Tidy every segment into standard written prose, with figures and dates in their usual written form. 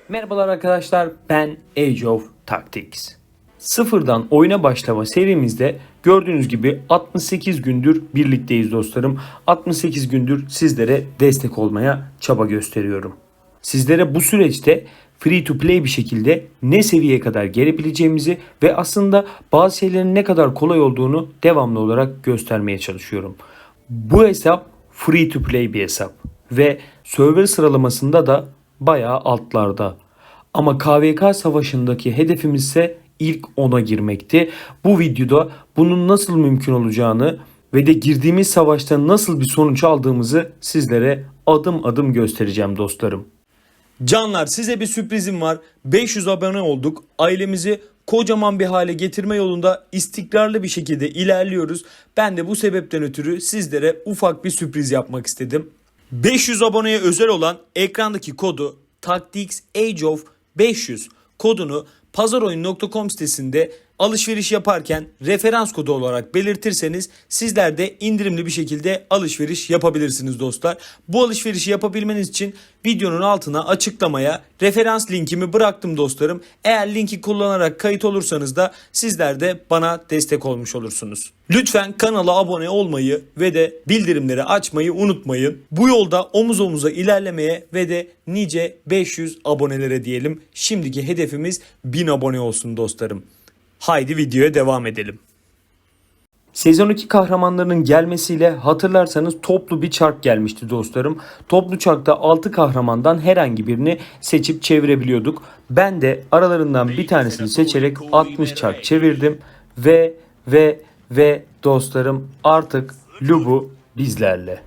Merhabalar arkadaşlar, ben Age of Tactics. Sıfırdan oyuna başlama serimizde gördüğünüz gibi 68 gündür birlikteyiz dostlarım. 68 gündür sizlere destek olmaya çaba gösteriyorum. Sizlere bu süreçte free to play bir şekilde ne seviyeye kadar gelebileceğimizi ve aslında bazı şeylerin ne kadar kolay olduğunu devamlı olarak göstermeye çalışıyorum. Bu hesap free to play bir hesap ve server sıralamasında da bayağı altlarda. Ama KVK savaşındaki hedefimiz ise ilk 10'a girmekti. Bu videoda bunun nasıl mümkün olacağını ve de girdiğimiz savaşta nasıl bir sonuç aldığımızı sizlere adım adım göstereceğim dostlarım. Canlar, size bir sürprizim var. 500 abone olduk. Ailemizi kocaman bir hale getirme yolunda istikrarlı bir şekilde ilerliyoruz. Ben de bu sebepten ötürü sizlere ufak bir sürpriz yapmak istedim. 500 aboneye özel olan ekrandaki kodu Tactics Age of 500 kodunu pazaroyun.com sitesinde alışveriş yaparken referans kodu olarak belirtirseniz sizler de indirimli bir şekilde alışveriş yapabilirsiniz dostlar. Bu alışverişi yapabilmeniz için videonun altına açıklamaya referans linkimi bıraktım dostlarım. Eğer linki kullanarak kayıt olursanız da sizler de bana destek olmuş olursunuz. Lütfen kanala abone olmayı ve de bildirimleri açmayı unutmayın. Bu yolda omuz omuza ilerlemeye ve de nice 500 abonelere diyelim. Şimdiki hedefimiz 1000 abone olsun dostlarım. Haydi videoya devam edelim. Sezon 2 kahramanlarının gelmesiyle hatırlarsanız toplu bir çark gelmişti dostlarım. Toplu çarkta 6 kahramandan herhangi birini seçip çevirebiliyorduk. Ben de aralarından bir tanesini seçerek 60 çark çevirdim ve dostlarım artık Lubu bizlerle.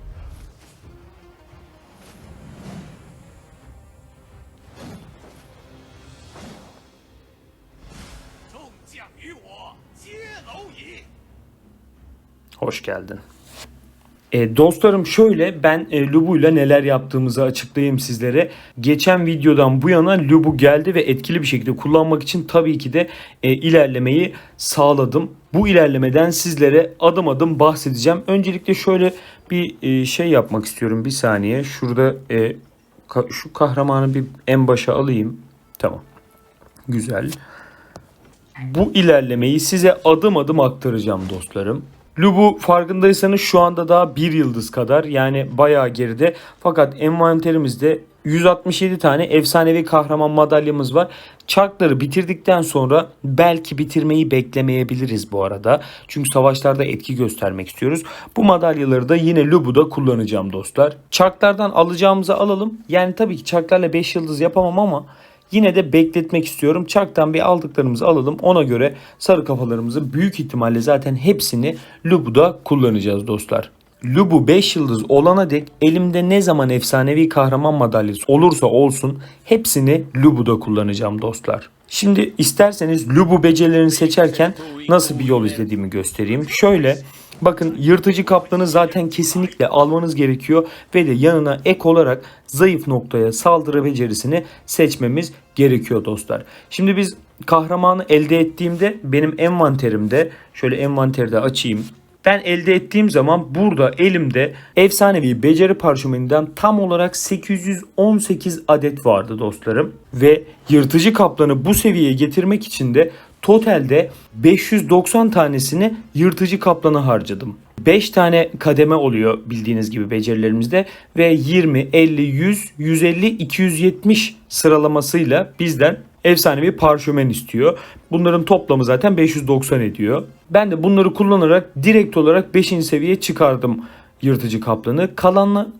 Hoş geldin. Dostlarım şöyle, ben Lubu'yla neler yaptığımızı açıklayayım sizlere. Geçen videodan bu yana Lubu geldi ve etkili bir şekilde kullanmak için tabii ki de ilerlemeyi sağladım. Bu ilerlemeden sizlere adım adım bahsedeceğim. Öncelikle şöyle bir şey yapmak istiyorum. Bir saniye. Şurada şu kahramanı bir en başa alayım. Tamam. Güzel. Bu ilerlemeyi size adım adım aktaracağım dostlarım. Lubu farkındaysanız şu anda daha 1 yıldız kadar, yani bayağı geride. Fakat envanterimizde 167 tane efsanevi kahraman madalyamız var. Çarkları bitirdikten sonra belki bitirmeyi beklemeyebiliriz bu arada. Çünkü savaşlarda etki göstermek istiyoruz. Bu madalyaları da yine Lubu'da kullanacağım dostlar. Çarklardan alacağımızı alalım. Yani tabii ki çarklarla 5 yıldız yapamam ama yine de bekletmek istiyorum. Çarktan bir aldıklarımızı alalım. Ona göre sarı kafalarımızı büyük ihtimalle zaten hepsini Lubu'da kullanacağız dostlar. Lubu 5 yıldız olana dek elimde ne zaman efsanevi kahraman madalyası olursa olsun hepsini Lubu'da kullanacağım dostlar. Şimdi isterseniz Lubu becerilerini seçerken nasıl bir yol izlediğimi göstereyim. Şöyle, bakın, yırtıcı kaplanı zaten kesinlikle almanız gerekiyor ve de yanına ek olarak zayıf noktaya saldırı becerisini seçmemiz gerekiyor dostlar. Şimdi biz kahramanı elde ettiğimde benim envanterimde, şöyle envanteri de açayım. Ben elde ettiğim zaman burada elimde efsanevi beceri parşömeninden tam olarak 818 adet vardı dostlarım. Ve yırtıcı kaplanı bu seviyeye getirmek için de totalde 590 tanesini yırtıcı kaplana harcadım. 5 tane kademe oluyor bildiğiniz gibi becerilerimizde ve 20, 50, 100, 150, 270 sıralamasıyla bizden efsanevi parşömen istiyor. Bunların toplamı zaten 590 ediyor. Ben de bunları kullanarak direkt olarak 5. seviyeye çıkardım yırtıcı kaplanı.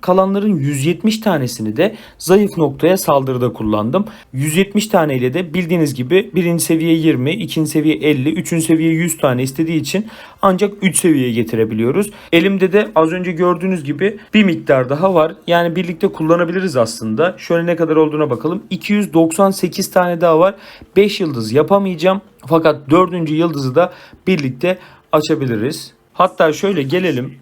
Kalanların 170 tanesini de zayıf noktaya saldırıda kullandım. 170 taneyle de bildiğiniz gibi 1. seviye 20, 2. seviye 50, 3. seviye 100 tane istediği için ancak 3 seviyeye getirebiliyoruz. Elimde de az önce gördüğünüz gibi bir miktar daha var. Yani birlikte kullanabiliriz aslında. Şöyle ne kadar olduğuna bakalım. 298 tane daha var. 5 yıldız yapamayacağım. Fakat 4. yıldızı da birlikte açabiliriz. Hatta şöyle gelelim.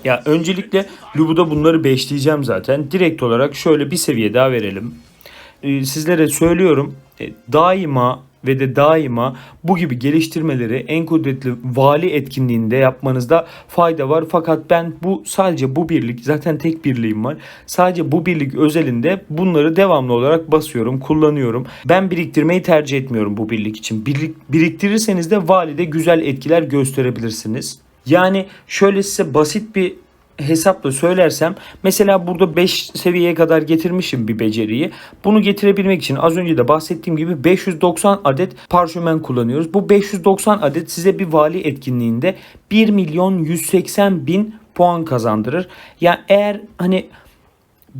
Ya öncelikle Lubu'da bunları beşleyeceğim zaten. Direkt olarak şöyle bir seviye daha verelim. Sizlere söylüyorum, daima ve de daima bu gibi geliştirmeleri en kudretli vali etkinliğinde yapmanızda fayda var. Fakat ben sadece bu birlik, zaten tek birliğim var. Sadece bu birlik özelinde bunları devamlı olarak basıyorum, kullanıyorum. Ben biriktirmeyi tercih etmiyorum bu birlik için. Biriktirirseniz de valide güzel etkiler gösterebilirsiniz. Yani şöyle size basit bir hesapla söylersem, mesela burada 5 seviyeye kadar getirmişim bir beceriyi. Bunu getirebilmek için az önce de bahsettiğim gibi 590 adet parşömen kullanıyoruz. Bu 590 adet size bir vali etkinliğinde 1.180.000 puan kazandırır. Yani eğer hani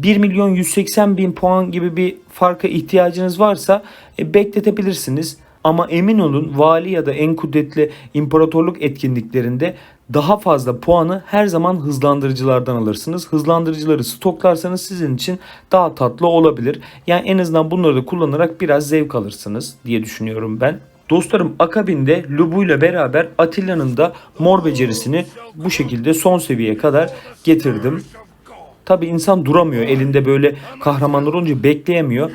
1.180.000 puan gibi bir farka ihtiyacınız varsa bekletebilirsiniz. Ama emin olun, vali ya da en kudretli imparatorluk etkinliklerinde daha fazla puanı her zaman hızlandırıcılardan alırsınız. Hızlandırıcıları stoklarsanız sizin için daha tatlı olabilir. Yani en azından bunları da kullanarak biraz zevk alırsınız diye düşünüyorum ben. Dostlarım, akabinde Lubu ile beraber Atilla'nın da mor becerisini bu şekilde son seviyeye kadar getirdim. Tabi insan duramıyor, elinde böyle kahramanlar olunca bekleyemiyor.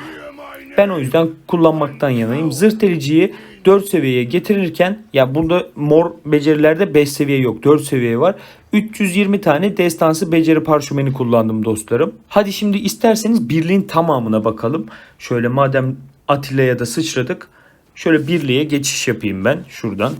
Ben o yüzden kullanmaktan yanayım. Zırh deliciyi 4 seviyeye getirirken, ya burada mor becerilerde 5 seviye yok, 4 seviye var. 320 tane destansı beceri parşömeni kullandım dostlarım. Hadi şimdi isterseniz birliğin tamamına bakalım. Şöyle madem Atilla'ya da sıçradık, şöyle birliğe geçiş yapayım ben şuradan.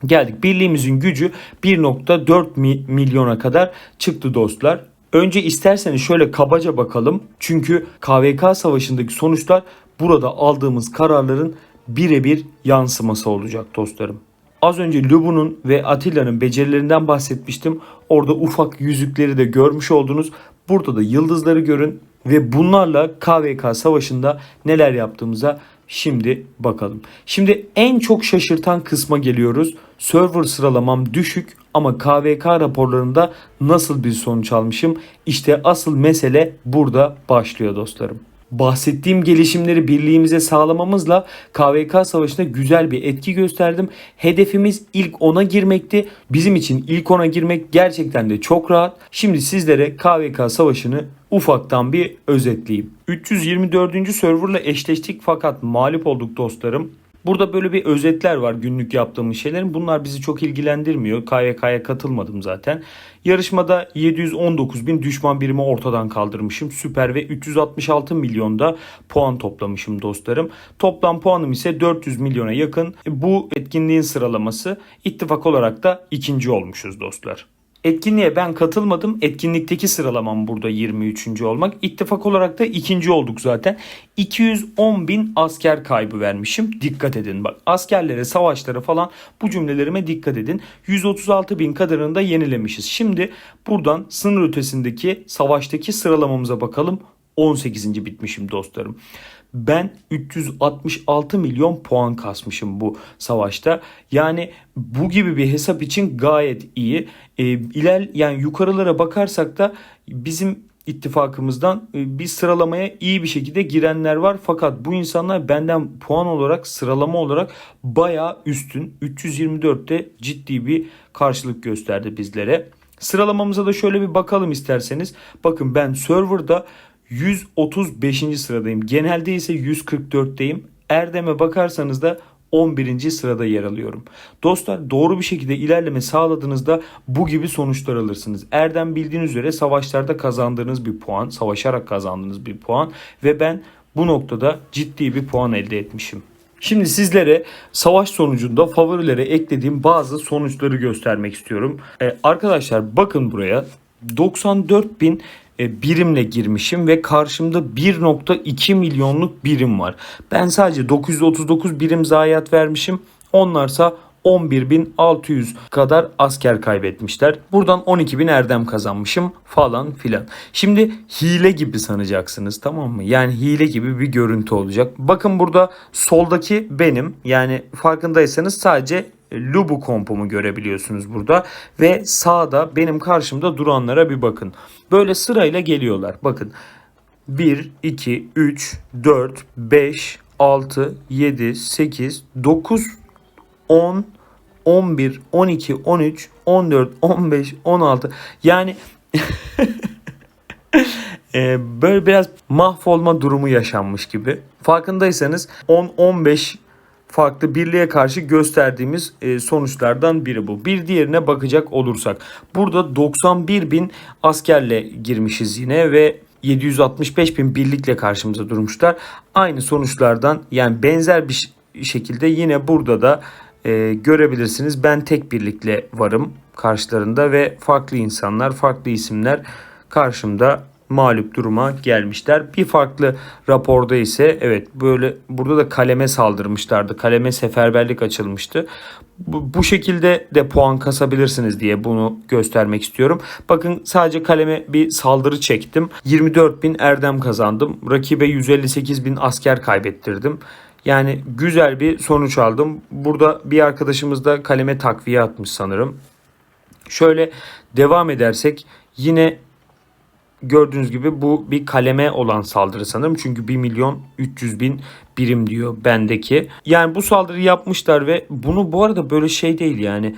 Geldik. Birliğimizin gücü 1.4 milyona kadar çıktı dostlar. Önce isterseniz şöyle kabaca bakalım. Çünkü KVK savaşındaki sonuçlar burada aldığımız kararların birebir yansıması olacak dostlarım. Az önce Lubu'nun ve Atilla'nın becerilerinden bahsetmiştim. Orada ufak yüzükleri de görmüş oldunuz. Burada da yıldızları görün ve bunlarla KVK savaşında neler yaptığımıza şimdi bakalım. Şimdi en çok şaşırtan kısma geliyoruz. Server sıralamam düşük ama KVK raporlarında nasıl bir sonuç almışım? İşte asıl mesele burada başlıyor dostlarım. Bahsettiğim gelişimleri birliğimize sağlamamızla KVK savaşında güzel bir etki gösterdim. Hedefimiz ilk 10'a girmekti. Bizim için ilk 10'a girmek gerçekten de çok rahat. Şimdi sizlere KVK savaşını ufaktan bir özetleyeyim. 324. serverla eşleştik fakat mağlup olduk dostlarım. Burada böyle bir özetler var günlük yaptığımız şeylerin. Bunlar bizi çok ilgilendirmiyor. KVK'ya katılmadım zaten. Yarışmada 719.000 düşman birimi ortadan kaldırmışım. Süper ve 366 milyonda puan toplamışım dostlarım. Toplam puanım ise 400 milyona yakın. Bu etkinliğin sıralaması, ittifak olarak da ikinci olmuşuz dostlar. Etkinliğe ben katılmadım. Etkinlikteki sıralamam burada 23. olmak. İttifak olarak da ikinci olduk zaten. 210.000 asker kaybı vermişim. Dikkat edin bak. Askerlere, savaşlara falan bu cümlelerime dikkat edin. 136.000 kadarını da yenilemişiz. Şimdi buradan sınır ötesindeki savaştaki sıralamamıza bakalım. 18. bitmişim dostlarım. Ben 366 milyon puan kasmışım bu savaşta. Yani bu gibi bir hesap için gayet iyi. Yani yukarılara bakarsak da bizim ittifakımızdan bir sıralamaya iyi bir şekilde girenler var. Fakat bu insanlar benden puan olarak, sıralama olarak bayağı üstün. 324'te ciddi bir karşılık gösterdi bizlere. Sıralamamıza da şöyle bir bakalım isterseniz. Bakın ben serverda 135. sıradayım. Genelde ise 144'teyim. Erdem'e bakarsanız da 11. sırada yer alıyorum. Dostlar, doğru bir şekilde ilerleme sağladığınızda bu gibi sonuçlar alırsınız. Erdem bildiğiniz üzere savaşlarda kazandığınız bir puan, savaşarak kazandığınız bir puan ve ben bu noktada ciddi bir puan elde etmişim. Şimdi sizlere savaş sonucunda favorilere eklediğim bazı sonuçları göstermek istiyorum. Arkadaşlar bakın buraya, 94.000 birimle girmişim ve karşımda 1.2 milyonluk birim var. Ben sadece 939 birim zayiat vermişim. Onlarsa 11.600 kadar asker kaybetmişler. Buradan 12.000 erdem kazanmışım falan filan. Şimdi hile gibi sanacaksınız, tamam mı? Yani hile gibi bir görüntü olacak. Bakın burada soldaki benim. Yani farkındaysanız sadece Lubu kompumu görebiliyorsunuz burada. Ve sağda benim karşımda duranlara bir bakın. Böyle sırayla geliyorlar. Bakın 1, 2, 3, 4, 5, 6, 7, 8, 9, 10, 11, 12, 13, 14, 15, 16. Yani böyle biraz mahvolma durumu yaşanmış gibi. Farkındaysanız 10-15 farklı birliğe karşı gösterdiğimiz sonuçlardan biri bu. Bir diğerine bakacak olursak burada 91 bin askerle girmişiz yine ve 765 bin birlikle karşımıza durmuşlar. Aynı sonuçlardan yani benzer bir şekilde yine burada da görebilirsiniz. Ben tek birlikle varım karşılarında ve farklı insanlar, farklı isimler karşımda mağlup duruma gelmişler. Bir farklı raporda ise evet böyle burada da kaleme saldırmışlardı. Kaleme seferberlik açılmıştı. Bu şekilde de puan kasabilirsiniz diye bunu göstermek istiyorum. Bakın sadece kaleme bir saldırı çektim. 24 bin erdem kazandım. Rakibe 158 bin asker kaybettirdim. Yani güzel bir sonuç aldım. Burada bir arkadaşımız da kaleme takviye atmış sanırım. Şöyle devam edersek yine gördüğünüz gibi bu bir kaleme olan saldırı sanırım. Çünkü 1 milyon 300 bin birim diyor bendeki. Yani bu saldırıyı yapmışlar ve bunu bu arada böyle şey değil yani.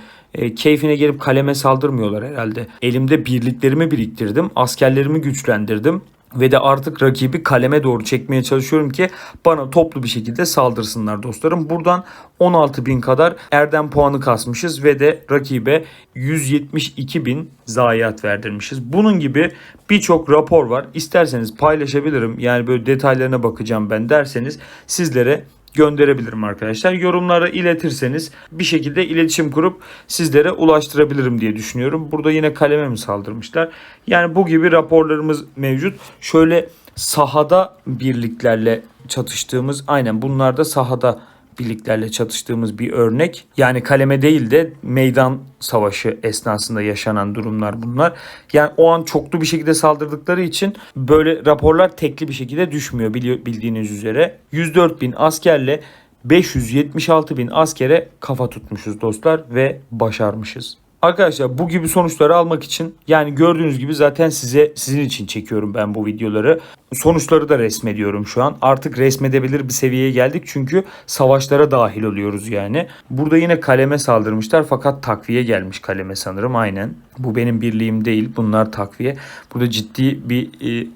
Keyfine gelip kaleme saldırmıyorlar herhalde. Elimde birliklerimi biriktirdim. Askerlerimi güçlendirdim. Ve de artık rakibi kaleme doğru çekmeye çalışıyorum ki bana toplu bir şekilde saldırsınlar dostlarım. Buradan 16 bin kadar erdem puanı kasmışız ve de rakibe 172 bin zayiat verdirmişiz. Bunun gibi birçok rapor var. İsterseniz paylaşabilirim. Yani böyle detaylarına bakacağım ben derseniz sizlere gönderebilirim arkadaşlar. Yorumlara iletirseniz bir şekilde iletişim kurup sizlere ulaştırabilirim diye düşünüyorum. Burada yine kaleme mi saldırmışlar? Yani bu gibi raporlarımız mevcut. Şöyle sahada birliklerle çatıştığımız, aynen bunlar da sahada birliklerle çatıştığımız bir örnek. Yani kaleme değil de meydan savaşı esnasında yaşanan durumlar bunlar. Yani o an çoklu bir şekilde saldırdıkları için böyle raporlar tekli bir şekilde düşmüyor bildiğiniz üzere. 104 bin askerle 576 bin askere kafa tutmuşuz dostlar ve başarmışız. Arkadaşlar bu gibi sonuçları almak için yani gördüğünüz gibi zaten sizin için çekiyorum ben bu videoları. Sonuçları da resmediyorum şu an. Artık resmedebilir bir seviyeye geldik çünkü savaşlara dahil oluyoruz yani. Burada yine kaleme saldırmışlar fakat takviye gelmiş kaleme sanırım aynen. Bu benim birliğim değil, bunlar takviye. Burada ciddi bir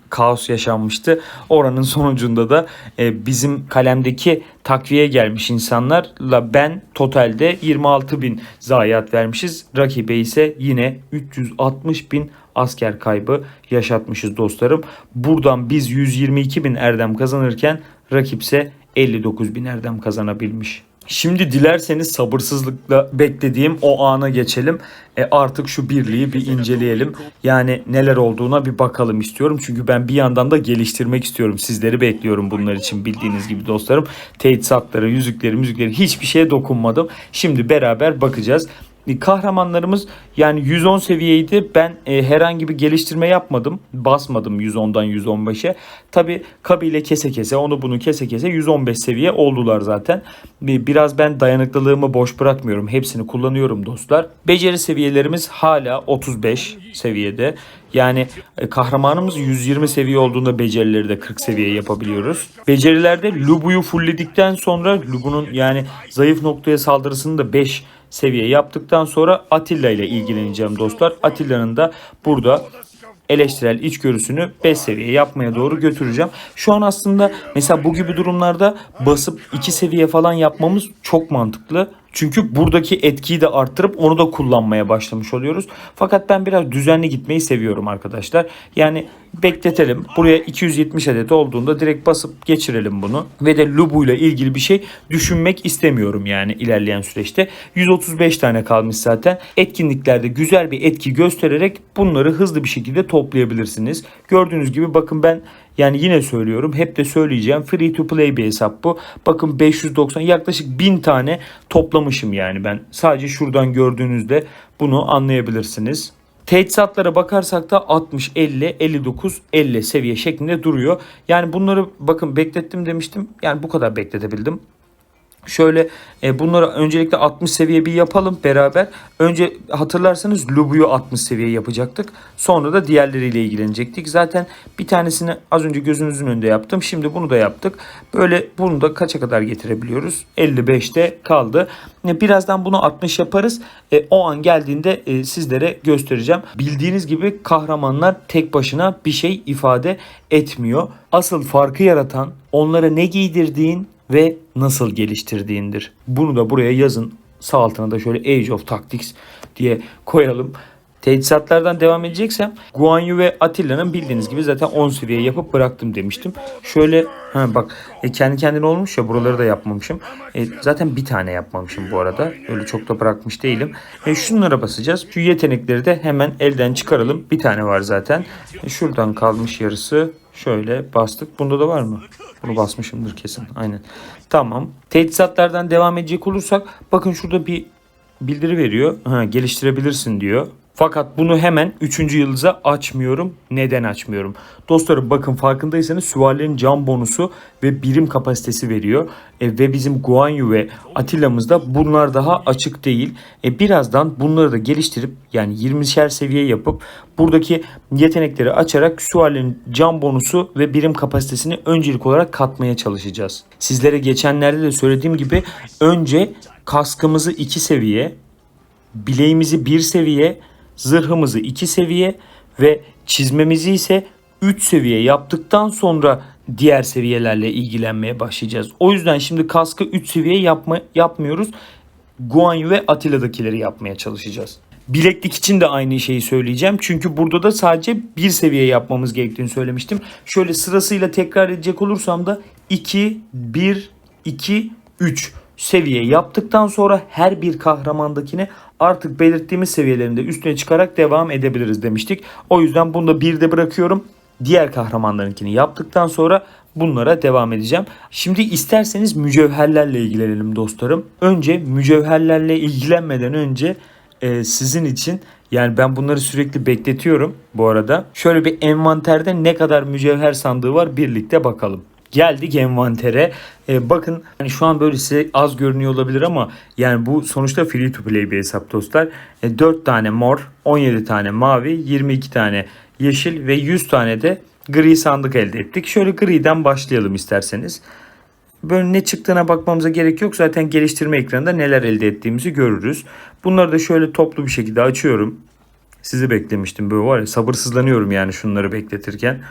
kaos yaşanmıştı. Oranın sonucunda da bizim kalemdeki takviye gelmiş insanlarla ben totalde 26 bin zayiat vermişiz. Rakibe ise yine 360 bin asker kaybı yaşatmışız dostlarım. Buradan biz 122 bin erdem kazanırken rakipse 59 bin erdem kazanabilmiş. Şimdi dilerseniz sabırsızlıkla beklediğim o ana geçelim. Artık şu birliği bir inceleyelim. Yani neler olduğuna bir bakalım istiyorum. Çünkü ben bir yandan da geliştirmek istiyorum. Sizleri bekliyorum bunlar için bildiğiniz gibi dostlarım. Teçhizatları, yüzükleri hiçbir şeye dokunmadım. Şimdi beraber bakacağız. Kahramanlarımız yani 110 seviyeydi. Ben herhangi bir geliştirme yapmadım. Basmadım 110'dan 115'e. Tabi kabile kese kese onu bunu kese kese 115 seviye oldular zaten. Biraz ben dayanıklılığımı boş bırakmıyorum. Hepsini kullanıyorum dostlar. Beceri seviyelerimiz hala 35 seviyede. Yani kahramanımız 120 seviye olduğunda becerileri de 40 seviye yapabiliyoruz. Becerilerde Lubu'yu fullledikten sonra Lubu'nun yani zayıf noktaya saldırısını da 5 seviye yaptıktan sonra Atilla ile ilgileneceğim dostlar. Atilla'nın da burada eleştirel içgörüsünü 5 seviye yapmaya doğru götüreceğim. Şu an aslında mesela bu gibi durumlarda basıp 2 seviye falan yapmamız çok mantıklı. Çünkü buradaki etkiyi de arttırıp onu da kullanmaya başlamış oluyoruz. Fakat ben biraz düzenli gitmeyi seviyorum arkadaşlar. Yani bekletelim. Buraya 270 adet olduğunda direkt basıp geçirelim bunu. Ve de Lubu ile ilgili bir şey düşünmek istemiyorum yani ilerleyen süreçte. 135 tane kalmış zaten. Etkinliklerde güzel bir etki göstererek bunları hızlı bir şekilde toplayabilirsiniz. Gördüğünüz gibi bakın ben yani yine söylüyorum, hep de söyleyeceğim. Free to play bir hesap bu. Bakın 590 yaklaşık 1000 tane toplamışım yani ben. Sadece şuradan gördüğünüzde bunu anlayabilirsiniz. Teçhizatlara bakarsak da 60, 50, 59, 50 seviye şeklinde duruyor. Yani bunları bakın beklettim demiştim. Yani bu kadar bekletebildim. Şöyle bunları öncelikle 60 seviye bir yapalım beraber. Önce hatırlarsanız Lubu'yu 60 seviye yapacaktık. Sonra da diğerleriyle ilgilenecektik. Zaten bir tanesini az önce gözünüzün önünde yaptım. Şimdi bunu da yaptık. Böyle bunu da kaça kadar getirebiliyoruz? 55'te kaldı. Birazdan bunu 60 yaparız. O an geldiğinde sizlere göstereceğim. Bildiğiniz gibi kahramanlar tek başına bir şey ifade etmiyor. Asıl farkı yaratan onlara ne giydirdiğin ve nasıl geliştirdiğindir. Bunu da buraya yazın. Sağ altına da şöyle Age of Tactics diye koyalım. Teçhizatlardan devam edeceksem Guan Yu ve Atilla'nın bildiğiniz gibi zaten 10 seviye yapıp bıraktım demiştim. Şöyle bak kendi kendine olmuş ya, buraları da yapmamışım. Zaten bir tane yapmamışım bu arada. Öyle çok da bırakmış değilim. Şunlara basacağız. Şu yetenekleri de hemen elden çıkaralım. Bir tane var zaten. Şuradan kalmış yarısı. Şöyle bastık. Bunda da var mı? Bunu basmışımdır kesin. Aynen. Tamam. Teçhizatlardan devam edecek olursak bakın şurada bir bildiri veriyor. Geliştirebilirsin diyor. Fakat bunu hemen 3. yıldıza açmıyorum. Neden açmıyorum? Dostlarım bakın, farkındaysanız süvarilerin can bonusu ve birim kapasitesi veriyor. Ve bizim Guan Yu ve Atilla'mızda bunlar daha açık değil. Birazdan bunları da geliştirip yani 20'şer seviye yapıp buradaki yetenekleri açarak süvarilerin can bonusu ve birim kapasitesini öncelik olarak katmaya çalışacağız. Sizlere geçenlerde de söylediğim gibi önce kaskımızı 2 seviye, bileğimizi 1 seviye, zırhımızı 2 seviye ve çizmemizi ise 3 seviye yaptıktan sonra diğer seviyelerle ilgilenmeye başlayacağız. O yüzden şimdi kaskı 3 seviye yapmıyoruz. Guan Yu ve Atilla'dakileri yapmaya çalışacağız. Bileklik için de aynı şeyi söyleyeceğim. Çünkü burada da sadece 1 seviye yapmamız gerektiğini söylemiştim. Şöyle sırasıyla tekrar edecek olursam da 2, 1, 2, 3 seviye yaptıktan sonra her bir kahramandakine artık belirttiğimiz seviyelerinde üstüne çıkarak devam edebiliriz demiştik. O yüzden bunu da 1'de bırakıyorum. Diğer kahramanlarınkini yaptıktan sonra bunlara devam edeceğim. Şimdi isterseniz mücevherlerle ilgilenelim dostlarım. Önce mücevherlerle ilgilenmeden önce sizin için, yani ben bunları sürekli bekletiyorum bu arada. Şöyle bir envanterde ne kadar mücevher sandığı var birlikte bakalım. Geldik envantere. Bakın hani şu an böyle size az görünüyor olabilir ama yani bu sonuçta free to play bir hesap dostlar. 4 tane mor, 17 tane mavi, 22 tane yeşil ve 100 tane de gri sandık elde ettik. Şöyle griden başlayalım isterseniz. Böyle ne çıktığına bakmamıza gerek yok. Zaten geliştirme ekranında neler elde ettiğimizi görürüz. Bunları da şöyle toplu bir şekilde açıyorum. Sizi beklemiştim, böyle var ya, sabırsızlanıyorum yani şunları bekletirken.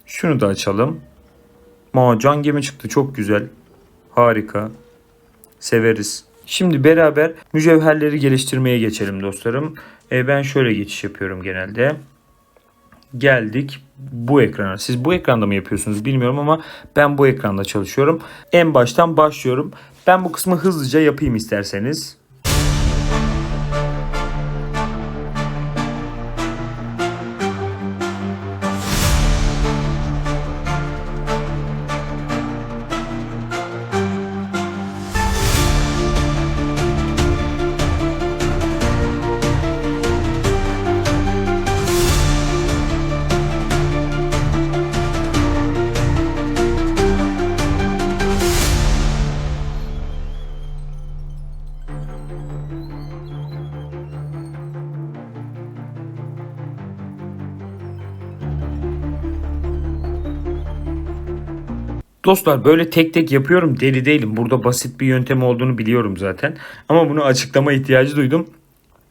Şunu da açalım. Can gemi çıktı, çok güzel. Harika. Severiz. Şimdi beraber mücevherleri geliştirmeye geçelim dostlarım. Ben şöyle geçiş yapıyorum genelde. Geldik bu ekrana. Siz bu ekranda mı yapıyorsunuz bilmiyorum ama ben bu ekranda çalışıyorum. En baştan başlıyorum. Ben bu kısmı hızlıca yapayım isterseniz. Dostlar böyle tek tek yapıyorum, deli değilim. Burada basit bir yöntem olduğunu biliyorum zaten. Ama bunu açıklama ihtiyacı duydum.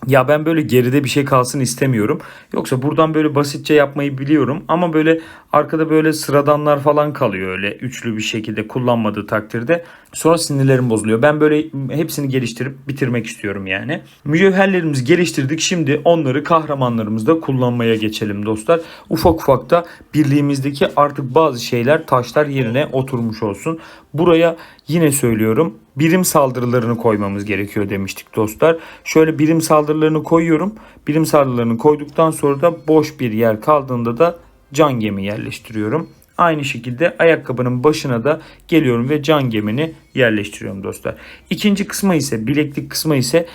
Ya ben böyle geride bir şey kalsın istemiyorum. Yoksa buradan böyle basitçe yapmayı biliyorum. Ama böyle arkada böyle sıradanlar falan kalıyor öyle üçlü bir şekilde kullanmadığı takdirde. Sonra sinirlerim bozuluyor. Ben böyle hepsini geliştirip bitirmek istiyorum yani. Mücevherlerimizi geliştirdik. Şimdi onları kahramanlarımızda kullanmaya geçelim dostlar. Ufak ufak da birliğimizdeki artık bazı şeyler, taşlar yerine oturmuş olsun. Buraya yine söylüyorum, birim saldırılarını koymamız gerekiyor demiştik dostlar. Şöyle birim saldırılarını koyuyorum. Birim saldırılarını koyduktan sonra da boş bir yer kaldığında da can gemi yerleştiriyorum. Aynı şekilde ayakkabının başına da geliyorum ve can gemini yerleştiriyorum dostlar. İkinci kısmı ise, bileklik kısmı ise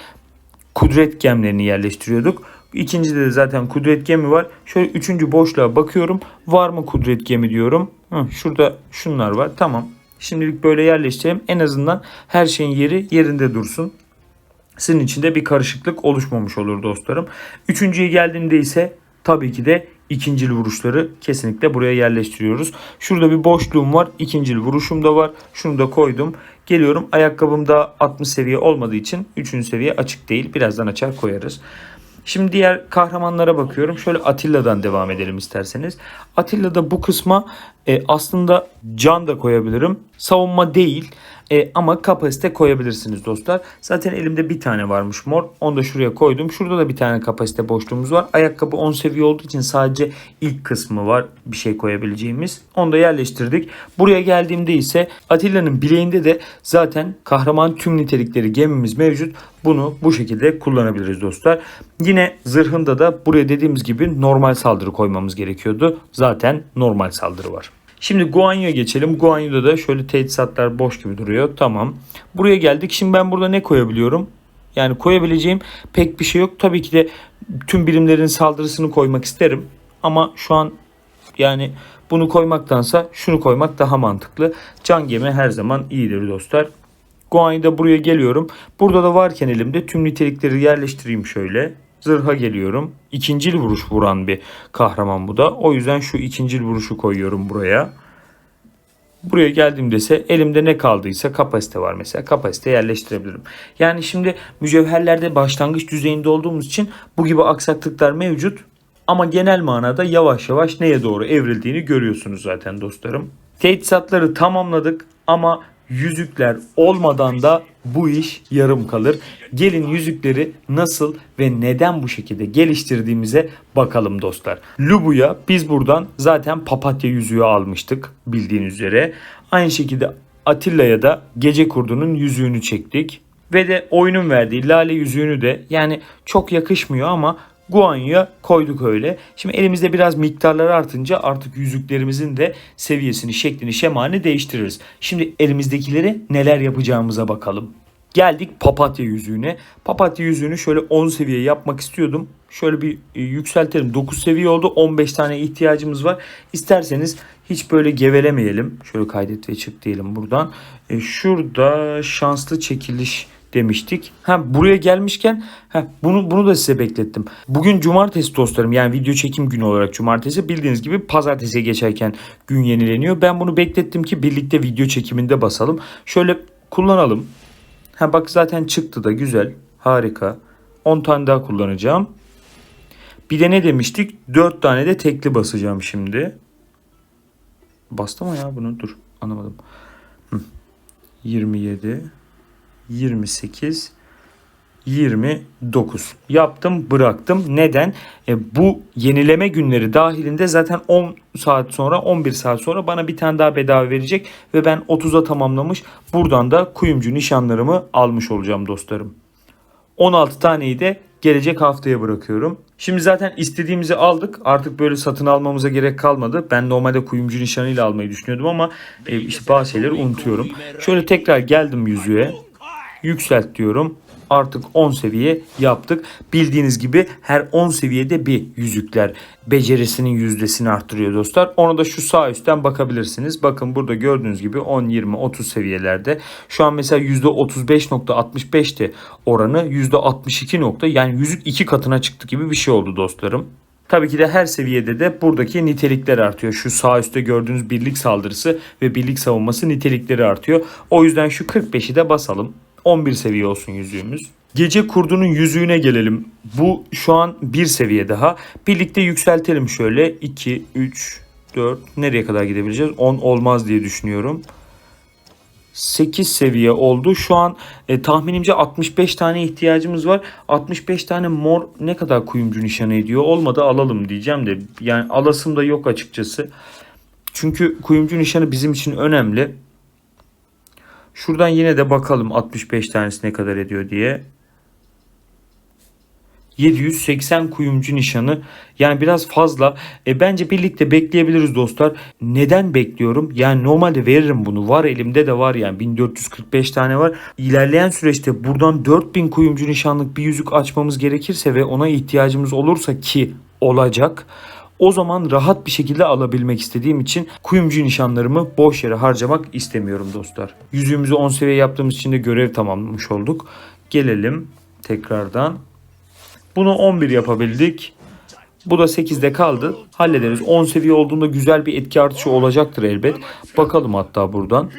kudret gemlerini yerleştiriyorduk. İkincide de zaten kudret gemi var. Şöyle üçüncü boşluğa bakıyorum. Var mı kudret gemi diyorum. Şurada şunlar var. Tamam. Şimdilik böyle yerleştirelim. En azından her şeyin yeri yerinde dursun. Sizin için de bir karışıklık oluşmamış olur dostlarım. Üçüncüye geldiğimde ise tabii ki de ikincil vuruşları kesinlikle buraya yerleştiriyoruz. Şurada bir boşluğum var. İkincil vuruşum da var. Şunu da koydum. Geliyorum. Ayakkabım da 60 seviye olmadığı için 3. seviye açık değil. Birazdan açar koyarız. Şimdi diğer kahramanlara bakıyorum. Şöyle Atilla'dan devam edelim isterseniz. Atilla'da bu kısma aslında can da koyabilirim. Savunma değil ama kapasite koyabilirsiniz dostlar. Zaten elimde bir tane varmış mor. Onu da şuraya koydum. Şurada da bir tane kapasite boşluğumuz var. Ayakkabı 10 seviye olduğu için sadece ilk kısmı var bir şey koyabileceğimiz. Onu da yerleştirdik. Buraya geldiğimde ise Atilla'nın bileğinde de zaten kahraman tüm nitelikleri gemimiz mevcut. Bunu bu şekilde kullanabiliriz dostlar. Yine zırhında da buraya dediğimiz gibi normal saldırı koymamız gerekiyordu. Zaten normal saldırı var. Şimdi Guanyo'ya geçelim. Guanyo'da da şöyle teçhizatlar boş gibi duruyor. Tamam. Buraya geldik. Şimdi ben burada ne koyabiliyorum? Yani koyabileceğim pek bir şey yok. Tabii ki de tüm birimlerin saldırısını koymak isterim. Ama şu an yani bunu koymaktansa şunu koymak daha mantıklı. Can gemi her zaman iyidir dostlar. Guanyo'da buraya geliyorum. Burada da varken elimde tüm nitelikleri yerleştireyim şöyle. Zırha geliyorum. İkincil vuruş vuran bir kahraman bu da. O yüzden şu ikincil vuruşu koyuyorum buraya. Buraya geldiğimde ise elimde ne kaldıysa kapasite var mesela. Kapasite yerleştirebilirim. Yani şimdi mücevherlerde başlangıç düzeyinde olduğumuz için bu gibi aksaklıklar mevcut. Ama genel manada yavaş yavaş neye doğru evrildiğini görüyorsunuz zaten dostlarım. Teçhizatları tamamladık ama yüzükler olmadan da bu iş yarım kalır. Gelin yüzükleri nasıl ve neden bu şekilde geliştirdiğimize bakalım dostlar. Lubu'ya biz buradan zaten papatya yüzüğü almıştık bildiğiniz üzere. Aynı şekilde Atilla'ya da gece kurdunun yüzüğünü çektik. Ve de oyunun verdiği lale yüzüğünü de yani çok yakışmıyor ama Guanyo'ya koyduk öyle. Şimdi elimizde biraz miktarları artınca artık yüzüklerimizin de seviyesini, şeklini, şemalini değiştiririz. Şimdi elimizdekileri neler yapacağımıza bakalım. Geldik papatya yüzüğüne. Papatya yüzüğünü şöyle 10 seviye yapmak istiyordum. Şöyle bir yükseltelim. 9 seviye oldu. 15 tane ihtiyacımız var. İsterseniz hiç böyle gevelemeyelim. Şöyle kaydet ve çık diyelim buradan. Şurada şanslı çekiliş demiştik. Buraya gelmişken bunu da size beklettim. Bugün cumartesi dostlarım, yani video çekim günü olarak cumartesi, bildiğiniz gibi pazartesiye geçerken gün yenileniyor. Ben bunu beklettim ki birlikte video çekiminde basalım. Şöyle kullanalım. Bak zaten çıktı da güzel, harika. 10 tane daha kullanacağım. Bir de ne demiştik? 4 tane de tekli basacağım şimdi. Bastım mı ya bunu? Dur, anlamadım. 27 28 29 yaptım, bıraktım. Neden? Bu yenileme günleri dahilinde zaten 10 saat sonra 11 saat sonra bana bir tane daha bedava verecek ve ben 30'a tamamlamış, buradan da kuyumcu nişanlarımı almış olacağım dostlarım. 16 taneyi de gelecek haftaya bırakıyorum. Şimdi zaten istediğimizi aldık. Artık böyle satın almamıza gerek kalmadı. Ben normalde kuyumcu nişanıyla almayı düşünüyordum ama işte bazı şeyleri unutuyorum. Şöyle tekrar geldim yüzüğe. Yükselt diyorum. Artık 10 seviye yaptık. Bildiğiniz gibi her 10 seviyede bir yüzükler becerisinin yüzdesini arttırıyor dostlar. Onu da şu sağ üstten bakabilirsiniz. Bakın burada gördüğünüz gibi 10, 20, 30 seviyelerde. Şu an mesela %35.65'ti oranı. %62. Yani yüzük 2 katına çıktı gibi bir şey oldu dostlarım. Tabii ki de her seviyede de buradaki nitelikler artıyor. Şu sağ üstte gördüğünüz birlik saldırısı ve birlik savunması nitelikleri artıyor. O yüzden şu 45'i de basalım. 11 seviye olsun yüzüğümüz. Gece kurdunun yüzüğüne gelelim. Bu şu an bir seviye daha. Birlikte yükseltelim şöyle. 2, 3, 4. Nereye kadar gidebileceğiz? 10 olmaz diye düşünüyorum. 8 seviye oldu. Şu an tahminimce 65 tane ihtiyacımız var. 65 tane mor ne kadar kuyumcu nişanı ediyor? Olmadı alalım diyeceğim de. Yani alasım da yok açıkçası. Çünkü kuyumcu nişanı bizim için önemli. Şuradan yine de bakalım 65 tanesi ne kadar ediyor diye. 780 kuyumcu nişanı, yani biraz fazla. Bence birlikte bekleyebiliriz dostlar. Neden bekliyorum? Yani normalde veririm bunu. Var, elimde de var yani 1445 tane var. İlerleyen süreçte buradan 4000 kuyumcu nişanlık bir yüzük açmamız gerekirse ve ona ihtiyacımız olursa, ki olacak, o zaman rahat bir şekilde alabilmek istediğim için kuyumcu nişanlarımı boş yere harcamak istemiyorum dostlar. Yüzüğümüzü 10 seviye yaptığımız için de görev tamamlamış olduk. Gelelim tekrardan. Bunu 11 yapabildik. Bu da 8'de kaldı. Hallederiz. 10 seviye olduğunda güzel bir etki artışı olacaktır elbet. Bakalım hatta buradan.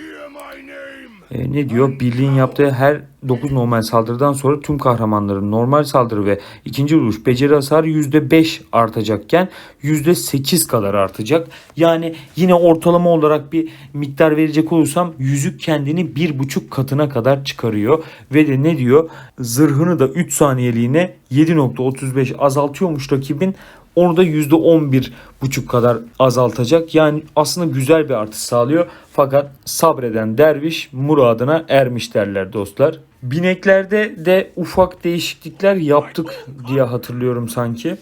Ne diyor? Birliğin yaptığı her 9 normal saldırıdan sonra tüm kahramanların normal saldırı ve ikinci vuruş beceri hasarı %5 artacakken %8 kadar artacak. Yani yine ortalama olarak bir miktar verecek olursam yüzük kendini 1,5 katına kadar çıkarıyor. Ve de ne diyor? Zırhını da 3 saniyeliğine 7,35 azaltıyormuş rakibin. Onu da %11,5 kadar azaltacak. Yani aslında güzel bir artış sağlıyor. Fakat sabreden derviş muradına ermiş derler dostlar. Bineklerde de ufak değişiklikler yaptık diye hatırlıyorum sanki.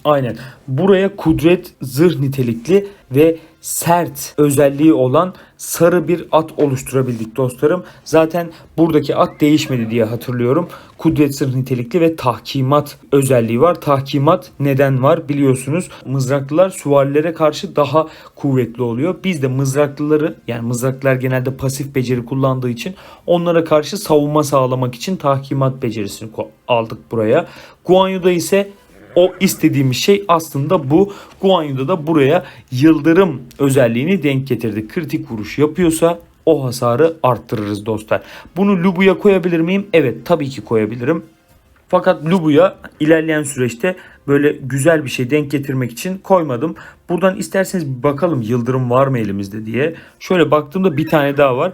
Aynen. Buraya kudret, zırh nitelikli ve sert özelliği olan sarı bir at oluşturabildik dostlarım. Zaten buradaki at değişmedi diye hatırlıyorum. Kudret, zırh nitelikli ve tahkimat özelliği var. Tahkimat neden var biliyorsunuz. Mızraklılar süvarilere karşı daha kuvvetli oluyor. Biz de mızraklıları, yani mızraklılar genelde pasif beceri kullandığı için onlara karşı savunma sağlamak için tahkimat becerisini aldık buraya. Guan Yu'da ise o istediğimiz şey aslında bu. Guan Yu'da da buraya yıldırım özelliğini denk getirdik. Kritik vuruş yapıyorsa o hasarı arttırırız dostlar. Bunu Lubu'ya koyabilir miyim? Evet, tabii ki koyabilirim. Fakat Lubu'ya ilerleyen süreçte böyle güzel bir şey denk getirmek için koymadım. Buradan isterseniz bir bakalım yıldırım var mı elimizde diye. Şöyle baktığımda bir tane daha var.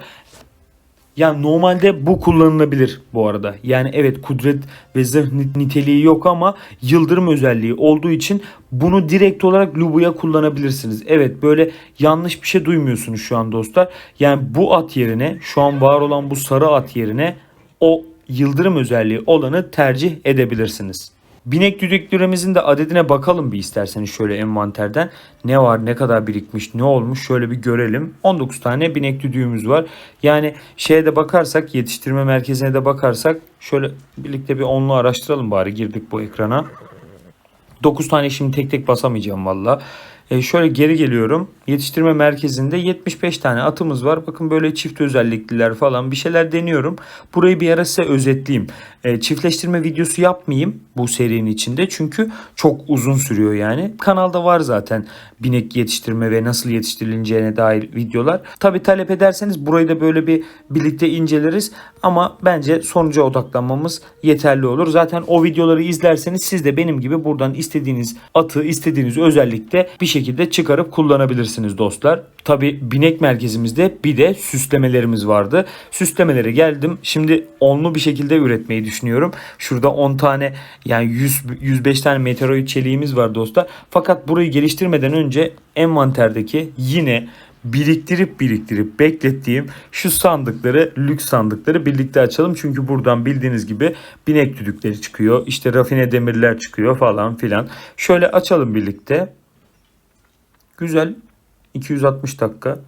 Yani normalde bu kullanılabilir bu arada. Yani evet, kudret ve zırh niteliği yok ama yıldırım özelliği olduğu için bunu direkt olarak Lubu'ya kullanabilirsiniz. Evet, böyle yanlış bir şey duymuyorsunuz şu an dostlar. Yani bu at yerine, şu an var olan bu sarı at yerine o yıldırım özelliği olanı tercih edebilirsiniz. Binek düdüklüremizin de adedine bakalım bir isterseniz şöyle envanterden. Ne var, ne kadar birikmiş, ne olmuş şöyle bir görelim. 19 tane binek düdüğümüz var. Yani şeye de bakarsak, yetiştirme merkezine de bakarsak, şöyle birlikte bir onlu araştıralım bari, girdik bu ekrana. 9 tane şimdi tek tek basamayacağım valla. Şöyle geri geliyorum. Yetiştirme merkezinde 75 tane atımız var. Bakın böyle çift özellikliler falan bir şeyler deniyorum. Burayı bir ara size özetleyeyim. Çiftleştirme videosu yapmayayım bu serinin içinde. Çünkü çok uzun sürüyor yani. Kanalda var zaten binek yetiştirme ve nasıl yetiştirileceğine dair videolar. Tabi talep ederseniz burayı da böyle bir birlikte inceleriz. Ama bence sonuca odaklanmamız yeterli olur. Zaten o videoları izlerseniz siz de benim gibi buradan istediğiniz atı, istediğiniz özellikte bir şekilde çıkarıp kullanabilirsiniz dostlar. Tabi binek merkezimizde bir de süslemelerimiz vardı. Süslemelere geldim. Şimdi onlu bir şekilde üretmeyi düşünüyorum. Şurada 10 tane, yani 105 tane meteoroid çeliğimiz var dostlar. Fakat burayı geliştirmeden önce envanterdeki yine biriktirip beklettiğim şu sandıkları, lüks sandıkları birlikte açalım. Çünkü buradan bildiğiniz gibi binek düdükleri çıkıyor. İşte rafine demirler çıkıyor falan filan. Şöyle açalım birlikte. Güzel. 260 dakika.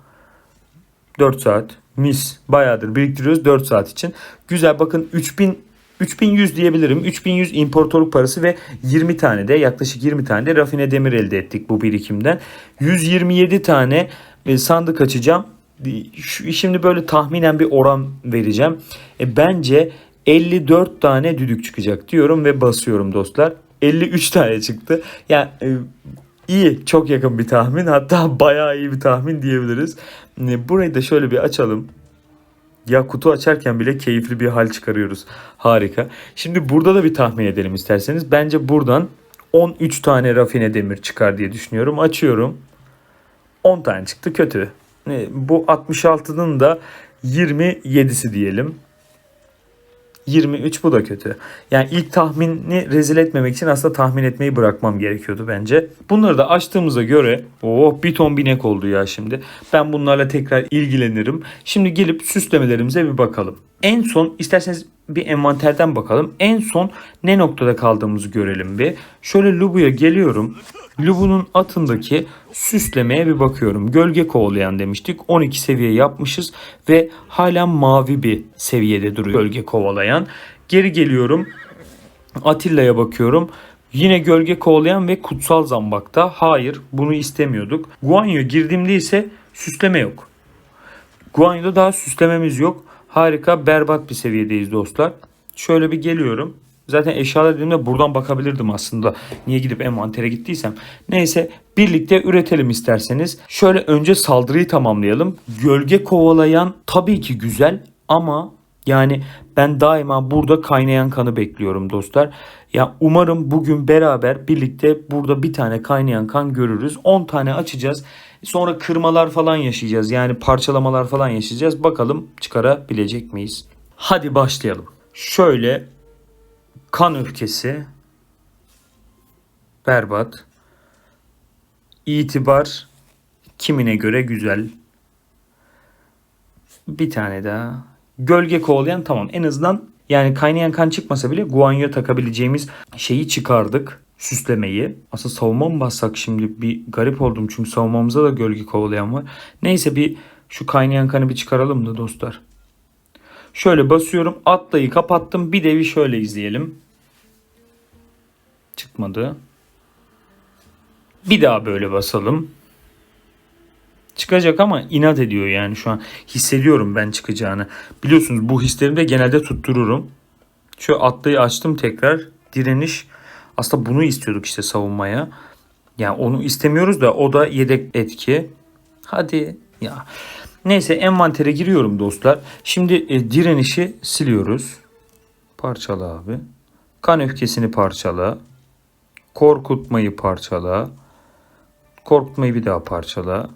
4 saat. Mis. Bayağıdır biriktiriyoruz 4 saat için. Güzel, bakın 3100 diyebilirim. 3100 imparatorluk parası ve 20 tane de, yaklaşık 20 tane de rafine demir elde ettik bu birikimden. 127 tane sandık açacağım. Şimdi böyle tahminen bir oran vereceğim. Bence 54 tane düdük çıkacak diyorum ve basıyorum dostlar. 53 tane çıktı. Yani iyi, çok yakın bir tahmin, hatta bayağı iyi bir tahmin diyebiliriz. Burayı da şöyle bir açalım. Ya kutu açarken bile keyifli bir hal çıkarıyoruz. Harika. Şimdi burada da bir tahmin edelim isterseniz. Bence buradan 13 tane rafine demir çıkar diye düşünüyorum. Açıyorum. 10 tane çıktı, kötü. Bu 66'nın da 27'si diyelim. 23, bu da kötü. Yani ilk tahmini rezil etmemek için aslında tahmin etmeyi bırakmam gerekiyordu bence. Bunları da açtığımıza göre bir ton binek oldu ya şimdi. Ben bunlarla tekrar ilgilenirim. Şimdi gelip süslemelerimize bir bakalım. En son isterseniz bir envanterden bakalım. En son ne noktada kaldığımızı görelim bir. Şöyle Lubu'ya geliyorum. Lubu'nun atındaki süslemeye bir bakıyorum. Gölge kovalayan demiştik. 12 seviye yapmışız ve hala mavi bir seviyede duruyor gölge kovalayan. Geri geliyorum. Atilla'ya bakıyorum. Yine gölge kovalayan ve kutsal zambakta. Hayır, bunu istemiyorduk. Guan Yu'ya girdiğimde ise süsleme yok. Guan Yu'da daha süslememiz yok. Harika, berbat bir seviyedeyiz dostlar. Şöyle bir geliyorum. Zaten eşyalar dediğimde buradan bakabilirdim aslında. Niye gidip envantere gittiysem. Neyse birlikte üretelim isterseniz. Şöyle önce saldırıyı tamamlayalım. Gölge kovalayan tabii ki güzel ama yani ben daima burada kaynayan kanı bekliyorum dostlar. Ya umarım bugün beraber birlikte burada bir tane kaynayan kan görürüz. 10 tane açacağız. Sonra kırmalar falan yaşayacağız. Yani parçalamalar falan yaşayacağız. Bakalım çıkarabilecek miyiz? Hadi başlayalım. Şöyle kan öfkesi. Berbat. İtibar kimine göre güzel. Bir tane daha. Gölge kovalayan tamam. En azından yani kaynayan kan çıkmasa bile guanyo takabileceğimiz şeyi çıkardık. Süslemeyi. Aslında savunma mı bassak şimdi? Bir garip oldum çünkü savunmamıza da gölge kovalayan var. Neyse bir şu kaynayan kanı bir çıkaralım da dostlar. Şöyle basıyorum. Atlayı kapattım. Bir de bir şöyle izleyelim. Çıkmadı. Bir daha böyle basalım. Çıkacak ama inat ediyor yani şu an. Hissediyorum ben çıkacağını. Biliyorsunuz bu hislerimi de genelde tuttururum. Şu atlayı açtım tekrar. Direniş. Aslında bunu istiyorduk işte savunmaya. Yani onu istemiyoruz da o da yedek etki. Hadi ya. Neyse envantere giriyorum dostlar. Şimdi direnişi siliyoruz. Parçala abi. Kan öfkesini parçala. Korkutmayı parçala. Korkutmayı bir daha parçala.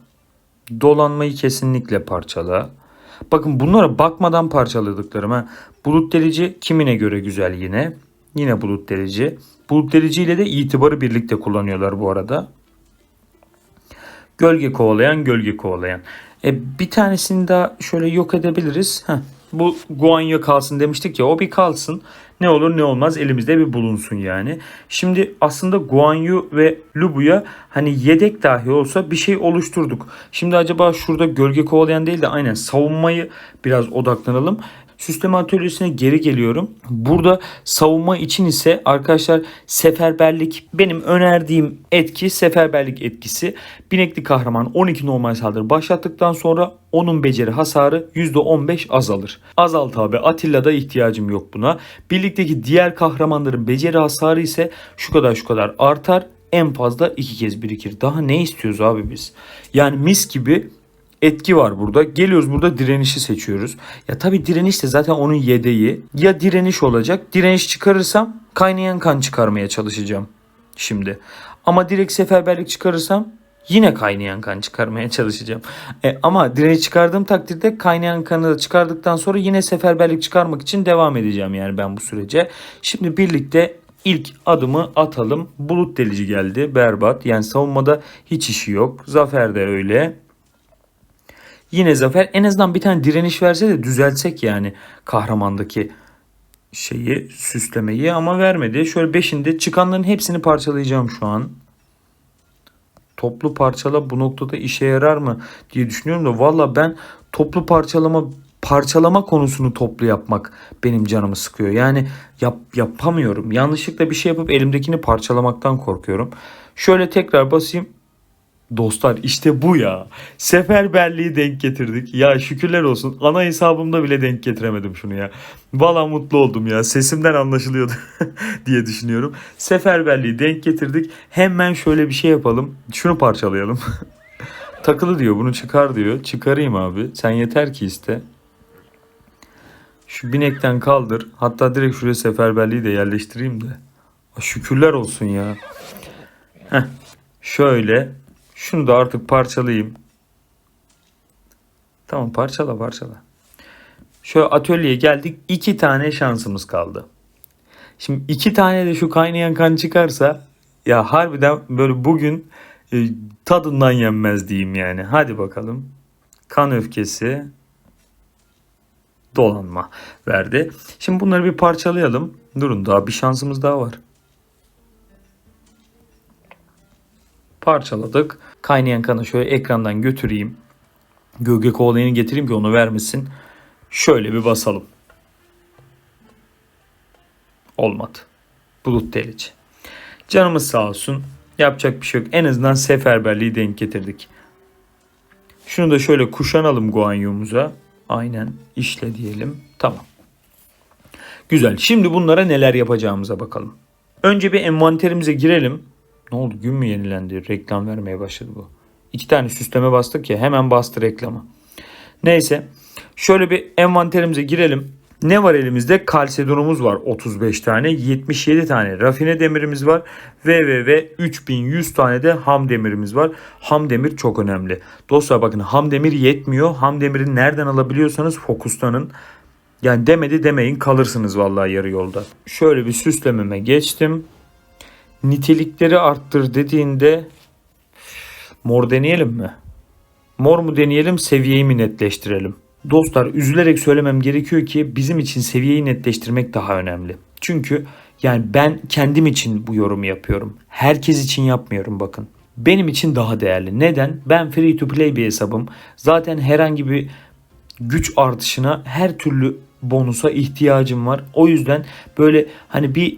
Dolanmayı kesinlikle parçala. Bakın bunlara bakmadan parçaladıklarım. Ha. Bulut delici kimine göre güzel yine. Yine bulut delici. Bulut delici ile de itibarı birlikte kullanıyorlar bu arada. Gölge kovalayan, gölge kovalayan. Bir tanesini daha şöyle yok edebiliriz. Bu guanyo kalsın demiştik ya, o bir kalsın. Ne olur ne olmaz elimizde bir bulunsun yani. Şimdi aslında guanyo ve lubuya hani yedek dahi olsa bir şey oluşturduk. Şimdi acaba şurada gölge kovalayan değil de aynen savunmayı biraz odaklanalım. Süsleme atölyesine geri geliyorum. Burada savunma için ise arkadaşlar seferberlik, benim önerdiğim etki seferberlik etkisi. Binekli kahraman 12 normal saldırı başlattıktan sonra onun beceri hasarı %15 azalır. Azalt abi, Atilla'da ihtiyacım yok buna. Birlikteki diğer kahramanların beceri hasarı ise şu kadar artar. En fazla 2 kez birikir. Daha ne istiyoruz abi biz? Yani mis gibi etki var burada. Geliyoruz burada direnişi seçiyoruz. Ya tabii direniş de zaten onun yedeği. Ya direniş olacak. Direniş çıkarırsam kaynayan kan çıkarmaya çalışacağım şimdi. Ama direkt seferberlik çıkarırsam yine kaynayan kan çıkarmaya çalışacağım. Ama direniş çıkardığım takdirde kaynayan kanı da çıkardıktan sonra yine seferberlik çıkarmak için devam edeceğim yani ben bu sürece. Şimdi birlikte ilk adımı atalım. Bulut delici geldi. Berbat. Yani savunmada hiç işi yok. Zafer de öyle. Yine zafer, en azından bir tane direniş verse de düzeltsek yani kahramandaki şeyi, süslemeyi, ama vermedi. Şöyle 5'inde çıkanların hepsini parçalayacağım şu an. Toplu parçala bu noktada işe yarar mı diye düşünüyorum da valla ben toplu parçalama konusunu toplu yapmak benim canımı sıkıyor. Yani yapamıyorum. Yanlışlıkla bir şey yapıp elimdekini parçalamaktan korkuyorum. Şöyle tekrar basayım. Dostlar işte bu ya. Seferberliği denk getirdik. Ya şükürler olsun. Ana hesabımda bile denk getiremedim şunu ya. Valla mutlu oldum ya. Sesimden anlaşılıyordu diye düşünüyorum. Seferberliği denk getirdik. Hemen şöyle bir şey yapalım. Şunu parçalayalım. Takılı diyor, bunu çıkar diyor. Çıkarayım abi. Sen yeter ki iste. Şu binekten kaldır. Hatta direkt şuraya seferberliği de yerleştireyim de. Şükürler olsun ya. Heh. Şöyle. Şunu da artık parçalayayım. Tamam, parçala. Şöyle atölyeye geldik. 2 tane şansımız kaldı. Şimdi 2 tane de şu kaynayan kan çıkarsa ya harbiden böyle bugün tadından yenmez diyeyim yani. Hadi bakalım. Kan öfkesi, dolanma verdi. Şimdi bunları bir parçalayalım. Durun, daha bir şansımız daha var. Parçaladık. Kaynayan kanı şöyle ekrandan götüreyim. Gölge kovalayanı getireyim ki onu vermesin. Şöyle bir basalım. Olmadı. Bulut delici. Canımız sağ olsun. Yapacak bir şey yok. En azından seferberliği denk getirdik. Şunu da şöyle kuşanalım guanyomuza. Aynen, işle diyelim. Tamam. Güzel. Şimdi bunlara neler yapacağımıza bakalım. Önce bir envanterimize girelim. Ne oldu? Gün mü yenilendi? Reklam vermeye başladı bu. 2 tane süsleme bastık ya, hemen bastı reklamı. Neyse. Şöyle bir envanterimize girelim. Ne var elimizde? Kalsedonumuz var 35 tane. 77 tane rafine demirimiz var. Ve 3100 tane de ham demirimiz var. Ham demir çok önemli. Dostlar bakın, ham demir yetmiyor. Ham demiri nereden alabiliyorsanız fokuslanın. Yani demedi demeyin, kalırsınız vallahi yarı yolda. Şöyle bir süslememe geçtim. Nitelikleri arttır dediğinde mor deneyelim mi? Mor mu deneyelim, seviyeyi mi netleştirelim? Dostlar, üzülerek söylemem gerekiyor ki bizim için seviyeyi netleştirmek daha önemli. Çünkü yani ben kendim için bu yorumu yapıyorum. Herkes için yapmıyorum bakın. Benim için daha değerli. Neden? Ben free to play bir hesabım. Zaten herhangi bir güç artışına, her türlü bonusa ihtiyacım var. O yüzden böyle hani bir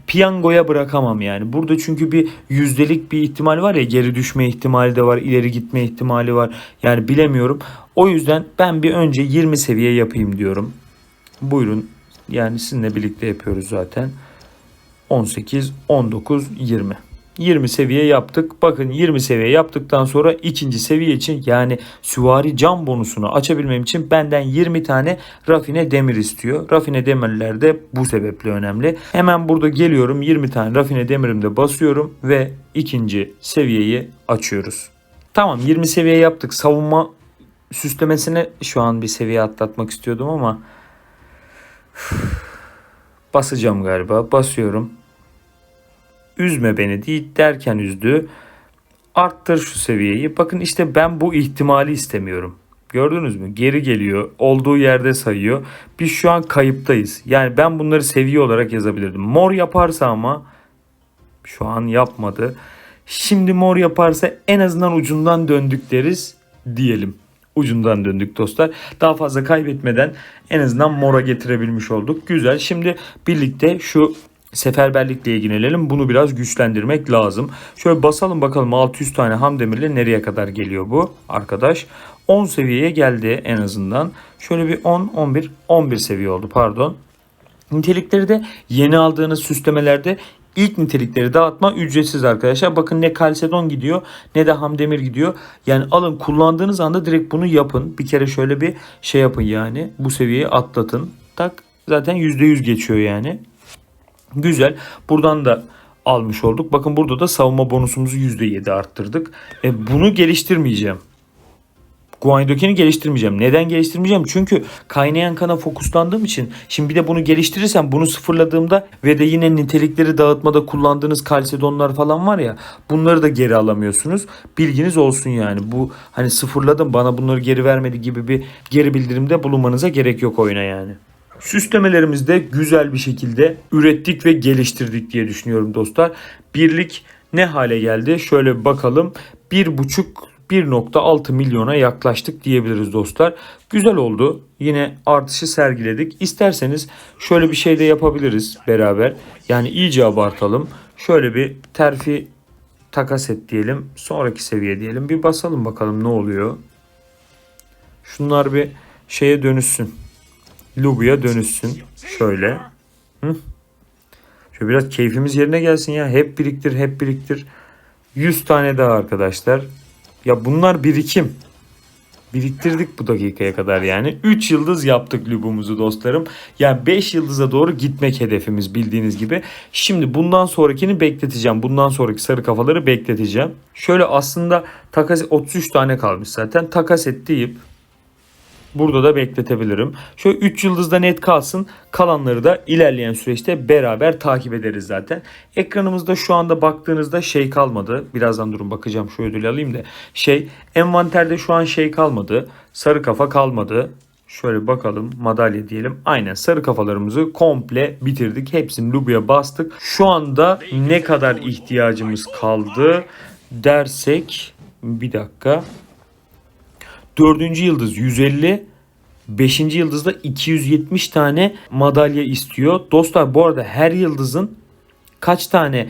piyangoya bırakamam yani. Burada çünkü bir yüzdelik bir ihtimal var ya, geri düşme ihtimali de var, ileri gitme ihtimali var. Yani bilemiyorum. O yüzden ben bir önce 20 seviye yapayım diyorum. Buyurun. Yani sizinle birlikte yapıyoruz zaten. 18, 19, 20. 20 seviye yaptık. Bakın 20 seviye yaptıktan sonra ikinci seviye için, yani süvari cam bonusunu açabilmem için benden 20 tane rafine demir istiyor. Rafine demirler de bu sebeple önemli. Hemen burada geliyorum, 20 tane rafine demirimde basıyorum ve ikinci seviyeyi açıyoruz. Tamam, 20 seviye yaptık. Savunma süslemesine şu an bir seviye atlatmak istiyordum ama basacağım galiba. Basıyorum. Üzme beni değil derken üzdü. Arttır şu seviyeyi. Bakın işte ben bu ihtimali istemiyorum. Gördünüz mü? Geri geliyor. Olduğu yerde sayıyor. Biz şu an kayıptayız. Yani ben bunları seviye olarak yazabilirdim. Mor yaparsa ama şu an yapmadı. Şimdi mor yaparsa en azından ucundan döndük deriz diyelim. Ucundan döndük dostlar. Daha fazla kaybetmeden en azından mora getirebilmiş olduk. Güzel. Şimdi birlikte şu seferberlikle ilgilenelim. Bunu biraz güçlendirmek lazım. Şöyle basalım bakalım, 600 tane ham demirle nereye kadar geliyor bu arkadaş. 10 seviyeye geldi en azından. Şöyle bir 10, 11, 11 seviye oldu pardon. Nitelikleri de yeni aldığınız süslemelerde ilk nitelikleri dağıtma ücretsiz arkadaşlar. Bakın ne kalsedon gidiyor ne de ham demir gidiyor. Yani alın, kullandığınız anda direkt bunu yapın. Bir kere şöyle bir şey yapın yani. Bu seviyeyi atlatın. Tak, zaten %100 geçiyor yani. Güzel. Buradan da almış olduk. Bakın burada da savunma bonusumuzu %7 arttırdık. Bunu geliştirmeyeceğim. Guanydokini geliştirmeyeceğim. Neden geliştirmeyeceğim? Çünkü kaynayan kana fokuslandığım için. Şimdi bir de bunu geliştirirsem, bunu sıfırladığımda ve de yine nitelikleri dağıtmada kullandığınız kalsedonlar falan var ya, bunları da geri alamıyorsunuz. Bilginiz olsun yani. Bu hani sıfırladım bana bunları geri vermedi gibi bir geri bildirimde bulunmanıza gerek yok oyuna yani. Süslemelerimizi de güzel bir şekilde ürettik ve geliştirdik diye düşünüyorum dostlar. Birlik ne hale geldi? Şöyle bir bakalım. 1,6 milyona yaklaştık diyebiliriz dostlar. Güzel oldu. Yine artışı sergiledik. İsterseniz şöyle bir şey de yapabiliriz beraber. Yani iyice abartalım. Şöyle bir terfi takas et diyelim. Sonraki seviye diyelim. Bir basalım bakalım ne oluyor. Şunlar bir şeye dönüşsün. Lubu'ya dönüşsün. Şöyle. Şöyle biraz keyfimiz yerine gelsin ya. Hep biriktir, hep biriktir. 100 tane daha arkadaşlar. Ya bunlar birikim. Biriktirdik bu dakikaya kadar yani. 3 yıldız yaptık Lubu'muzu dostlarım. Yani 5 yıldıza doğru gitmek hedefimiz bildiğiniz gibi. Şimdi bundan sonrakini bekleteceğim. Bundan sonraki sarı kafaları bekleteceğim. Şöyle aslında takas 33 tane kalmış zaten. Takas et deyip burada da bekletebilirim. Şöyle 3 yıldızda net kalsın. Kalanları da ilerleyen süreçte beraber takip ederiz zaten. Ekranımızda şu anda baktığınızda şey kalmadı. Birazdan durun bakacağım, şu ödülü alayım da. Envanterde şu an şey kalmadı. Sarı kafa kalmadı. Şöyle bakalım, madalya diyelim. Aynen, sarı kafalarımızı komple bitirdik. Hepsini Lubu'ya bastık. Şu anda ne kadar ihtiyacımız kaldı dersek, bir dakika. 4. yıldız 150, 5. yıldızda 270 tane madalya istiyor. Dostlar bu arada her yıldızın kaç tane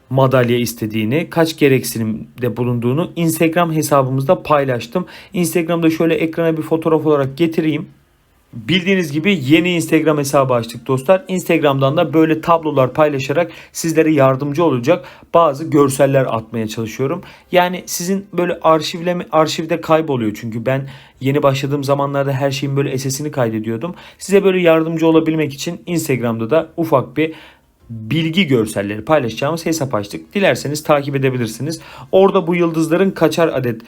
madalya istediğini, kaç gereksinimde bulunduğunu Instagram hesabımızda paylaştım. Instagram'da şöyle ekrana bir fotoğraf olarak getireyim. Bildiğiniz gibi yeni Instagram hesabı açtık dostlar. Instagram'dan da böyle tablolar paylaşarak sizlere yardımcı olacak bazı görseller atmaya çalışıyorum. Yani sizin böyle arşivde kayboluyor, çünkü ben yeni başladığım zamanlarda her şeyin böyle SS'ini kaydediyordum. Size böyle yardımcı olabilmek için Instagram'da da ufak bir bilgi görselleri paylaşacağımız hesap açtık. Dilerseniz takip edebilirsiniz. Orada bu yıldızların kaçar adet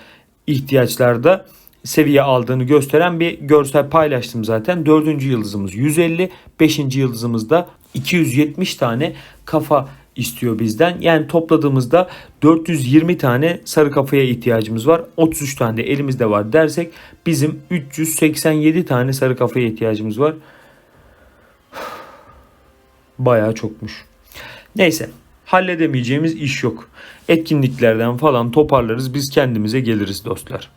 ihtiyaçlarda seviye aldığını gösteren bir görsel paylaştım zaten. 4. yıldızımız 150, 5. yıldızımız da 270 tane kafa istiyor bizden. Yani topladığımızda 420 tane sarı kafaya ihtiyacımız var. 33 tane de elimizde var dersek bizim 387 tane sarı kafaya ihtiyacımız var. Bayağı çokmuş. Neyse, halledemeyeceğimiz iş yok. Etkinliklerden falan toparlarız, biz kendimize geliriz dostlar.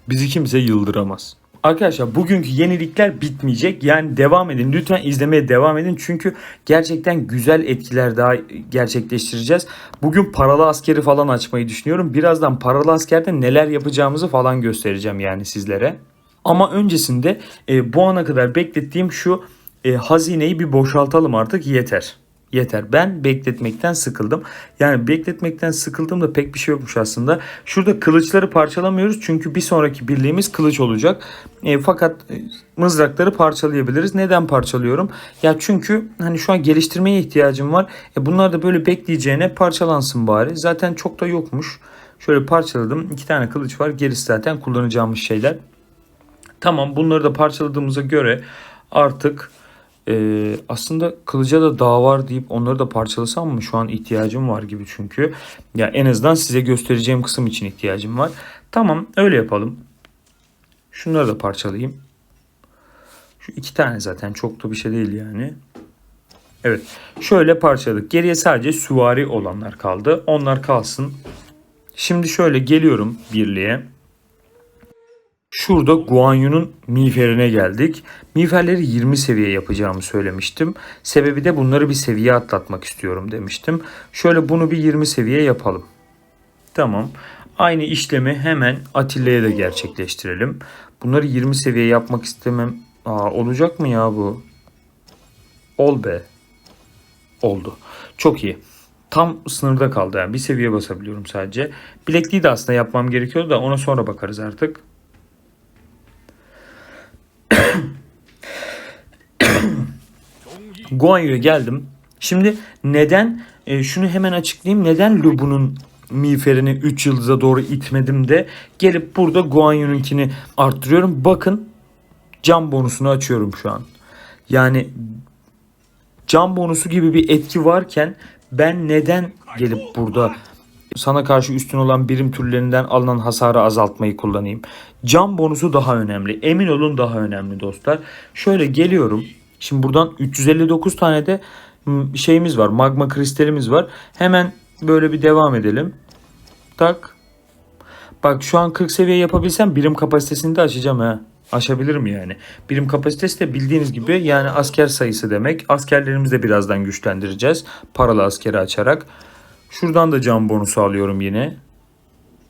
Bizi kimse yıldıramaz. Arkadaşlar bugünkü yenilikler bitmeyecek. Yani devam edin. Lütfen izlemeye devam edin. Çünkü gerçekten güzel etkiler daha gerçekleştireceğiz. Bugün paralı askeri falan açmayı düşünüyorum. Birazdan paralı askerde neler yapacağımızı falan göstereceğim yani sizlere. Ama öncesinde bu ana kadar beklettiğim şu hazineyi bir boşaltalım artık, yeter. Yeter. Ben bekletmekten sıkıldım. Yani bekletmekten sıkıldığımda pek bir şey yokmuş aslında. Şurada kılıçları parçalamıyoruz. Çünkü bir sonraki birliğimiz kılıç olacak. Fakat mızrakları parçalayabiliriz. Neden parçalıyorum? Ya çünkü hani şu an geliştirmeye ihtiyacım var. Bunlar da böyle bekleyeceğine parçalansın bari. Zaten çok da yokmuş. Şöyle parçaladım. 2 tane kılıç var. Gerisi zaten kullanacağımız şeyler. Tamam, bunları da parçaladığımıza göre artık aslında kılıca da dağ var deyip onları da parçalasam mı? Şu an ihtiyacım var gibi çünkü. Ya en azından size göstereceğim kısım için ihtiyacım var. Tamam, öyle yapalım. Şunları da parçalayayım. Şu 2 tane zaten çok da bir şey değil yani. Evet, şöyle parçaladık. Geriye sadece süvari olanlar kaldı. Onlar kalsın. Şimdi şöyle geliyorum birliğe. Şurada Guan Yu'nun miğferine geldik. Miğferleri 20 seviye yapacağımı söylemiştim. Sebebi de bunları bir seviye atlatmak istiyorum demiştim. Şöyle bunu bir 20 seviye yapalım. Tamam. Aynı işlemi hemen Atilla'ya da gerçekleştirelim. Bunları 20 seviye yapmak istemem. Olacak mı ya bu? Ol be. Oldu. Çok iyi. Tam sınırda kaldı yani. Bir seviye basabiliyorum sadece. Bilekliği de aslında yapmam gerekiyordu da ona sonra bakarız artık. Guan Yu'ya geldim. Şimdi neden şunu hemen açıklayayım. Neden Lubu'nun miğferini 3 yıldıza doğru itmedim de gelip burada Guan Yu'nunkini arttırıyorum. Bakın, can bonusunu açıyorum şu an. Yani can bonusu gibi bir etki varken ben neden gelip burada sana karşı üstün olan birim türlerinden alınan hasarı azaltmayı kullanayım? Can bonusu daha önemli. Emin olun, daha önemli dostlar. Şöyle geliyorum. Şimdi buradan 359 tane de şeyimiz var. Magma kristalimiz var. Hemen böyle bir devam edelim. Tak. Bak, şu an 40 seviye yapabilsem birim kapasitesini de açacağım ha. Aşabilirim yani. Birim kapasitesi de bildiğiniz gibi yani asker sayısı demek. Askerlerimizi de birazdan güçlendireceğiz. Paralı askeri açarak. Şuradan da can bonusu alıyorum yine.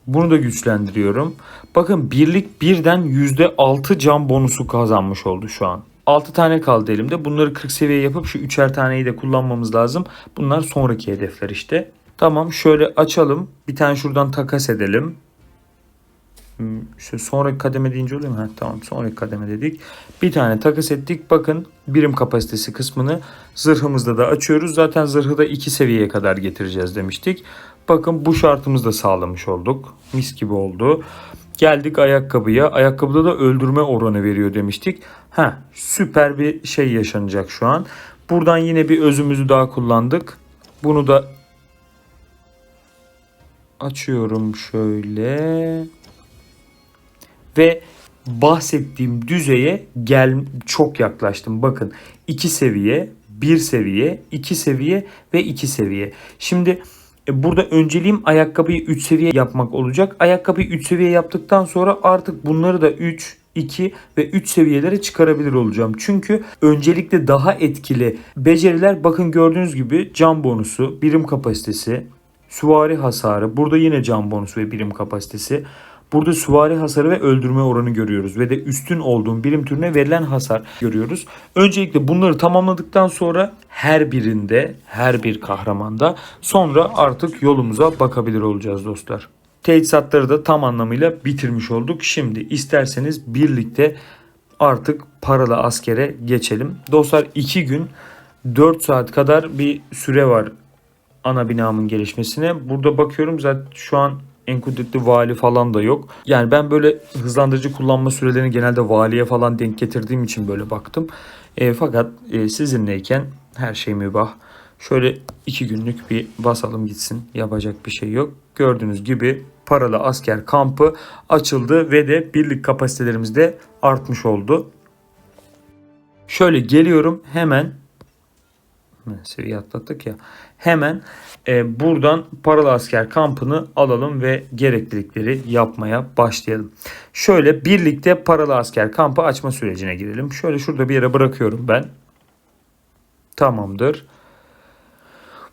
Bunu da güçlendiriyorum. Bakın, birlik birden %6 can bonusu kazanmış oldu şu an. 6 tane kaldı elimde. Bunları 40 seviye yapıp şu 3'er taneyi de kullanmamız lazım. Bunlar sonraki hedefler işte. Tamam, şöyle açalım. Bir tane şuradan takas edelim. İşte sonraki kademe deyince oluyor mu? Tamam, sonraki kademe dedik. Bir tane takas ettik. Bakın, birim kapasitesi kısmını zırhımızda da açıyoruz. Zaten zırhı da 2 seviyeye kadar getireceğiz demiştik. Bakın, bu şartımızı da sağlamış olduk. Mis gibi oldu. Geldik ayakkabıya. Ayakkabıda da öldürme oranı veriyor demiştik. Süper bir şey yaşanacak şu an. Buradan yine bir özümüzü daha kullandık. Bunu da açıyorum şöyle. Ve bahsettiğim düzeye çok yaklaştım. Bakın, 2 seviye, 1 seviye, 2 seviye ve 2 seviye. Şimdi burada önceliğim ayakkabıyı 3 seviye yapmak olacak. Ayakkabıyı 3 seviye yaptıktan sonra artık bunları da 3, 2 ve 3 seviyelere çıkarabilir olacağım. Çünkü öncelikle daha etkili beceriler, bakın gördüğünüz gibi can bonusu, birim kapasitesi, süvari hasarı, burada yine can bonusu ve birim kapasitesi. Burada süvari hasarı ve öldürme oranı görüyoruz ve de üstün olduğum birim türüne verilen hasar görüyoruz. Öncelikle bunları tamamladıktan sonra her birinde, her bir kahramanda sonra artık yolumuza bakabilir olacağız dostlar. Teçhizatları da tam anlamıyla bitirmiş olduk. Şimdi isterseniz birlikte artık paralı askere geçelim. Dostlar 2 gün 4 saat kadar bir süre var ana binamın gelişmesine. Burada bakıyorum zaten şu an en kudretli vali falan da yok. Yani ben böyle hızlandırıcı kullanma sürelerini genelde valiye falan denk getirdiğim için böyle baktım. Fakat sizinleyken her şey mübah. Şöyle 2 günlük bir basalım gitsin. Yapacak bir şey yok. Gördüğünüz gibi paralı asker kampı açıldı ve de birlik kapasitelerimiz de artmış oldu. Şöyle geliyorum hemen seviye atlattık ya. Hemen buradan paralı asker kampını alalım ve gereklilikleri yapmaya başlayalım. Şöyle birlikte paralı asker kampı açma sürecine girelim. Şöyle şurada bir yere bırakıyorum ben. Tamamdır.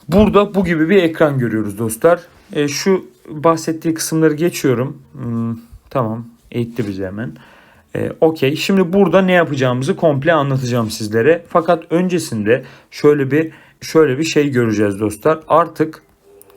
Burada bu gibi bir ekran görüyoruz dostlar. Şu bahsettiği kısımları geçiyorum. Tamam. Eğitti bizi hemen. Okey. Şimdi burada ne yapacağımızı komple anlatacağım sizlere. Fakat öncesinde şöyle bir şey göreceğiz dostlar. Artık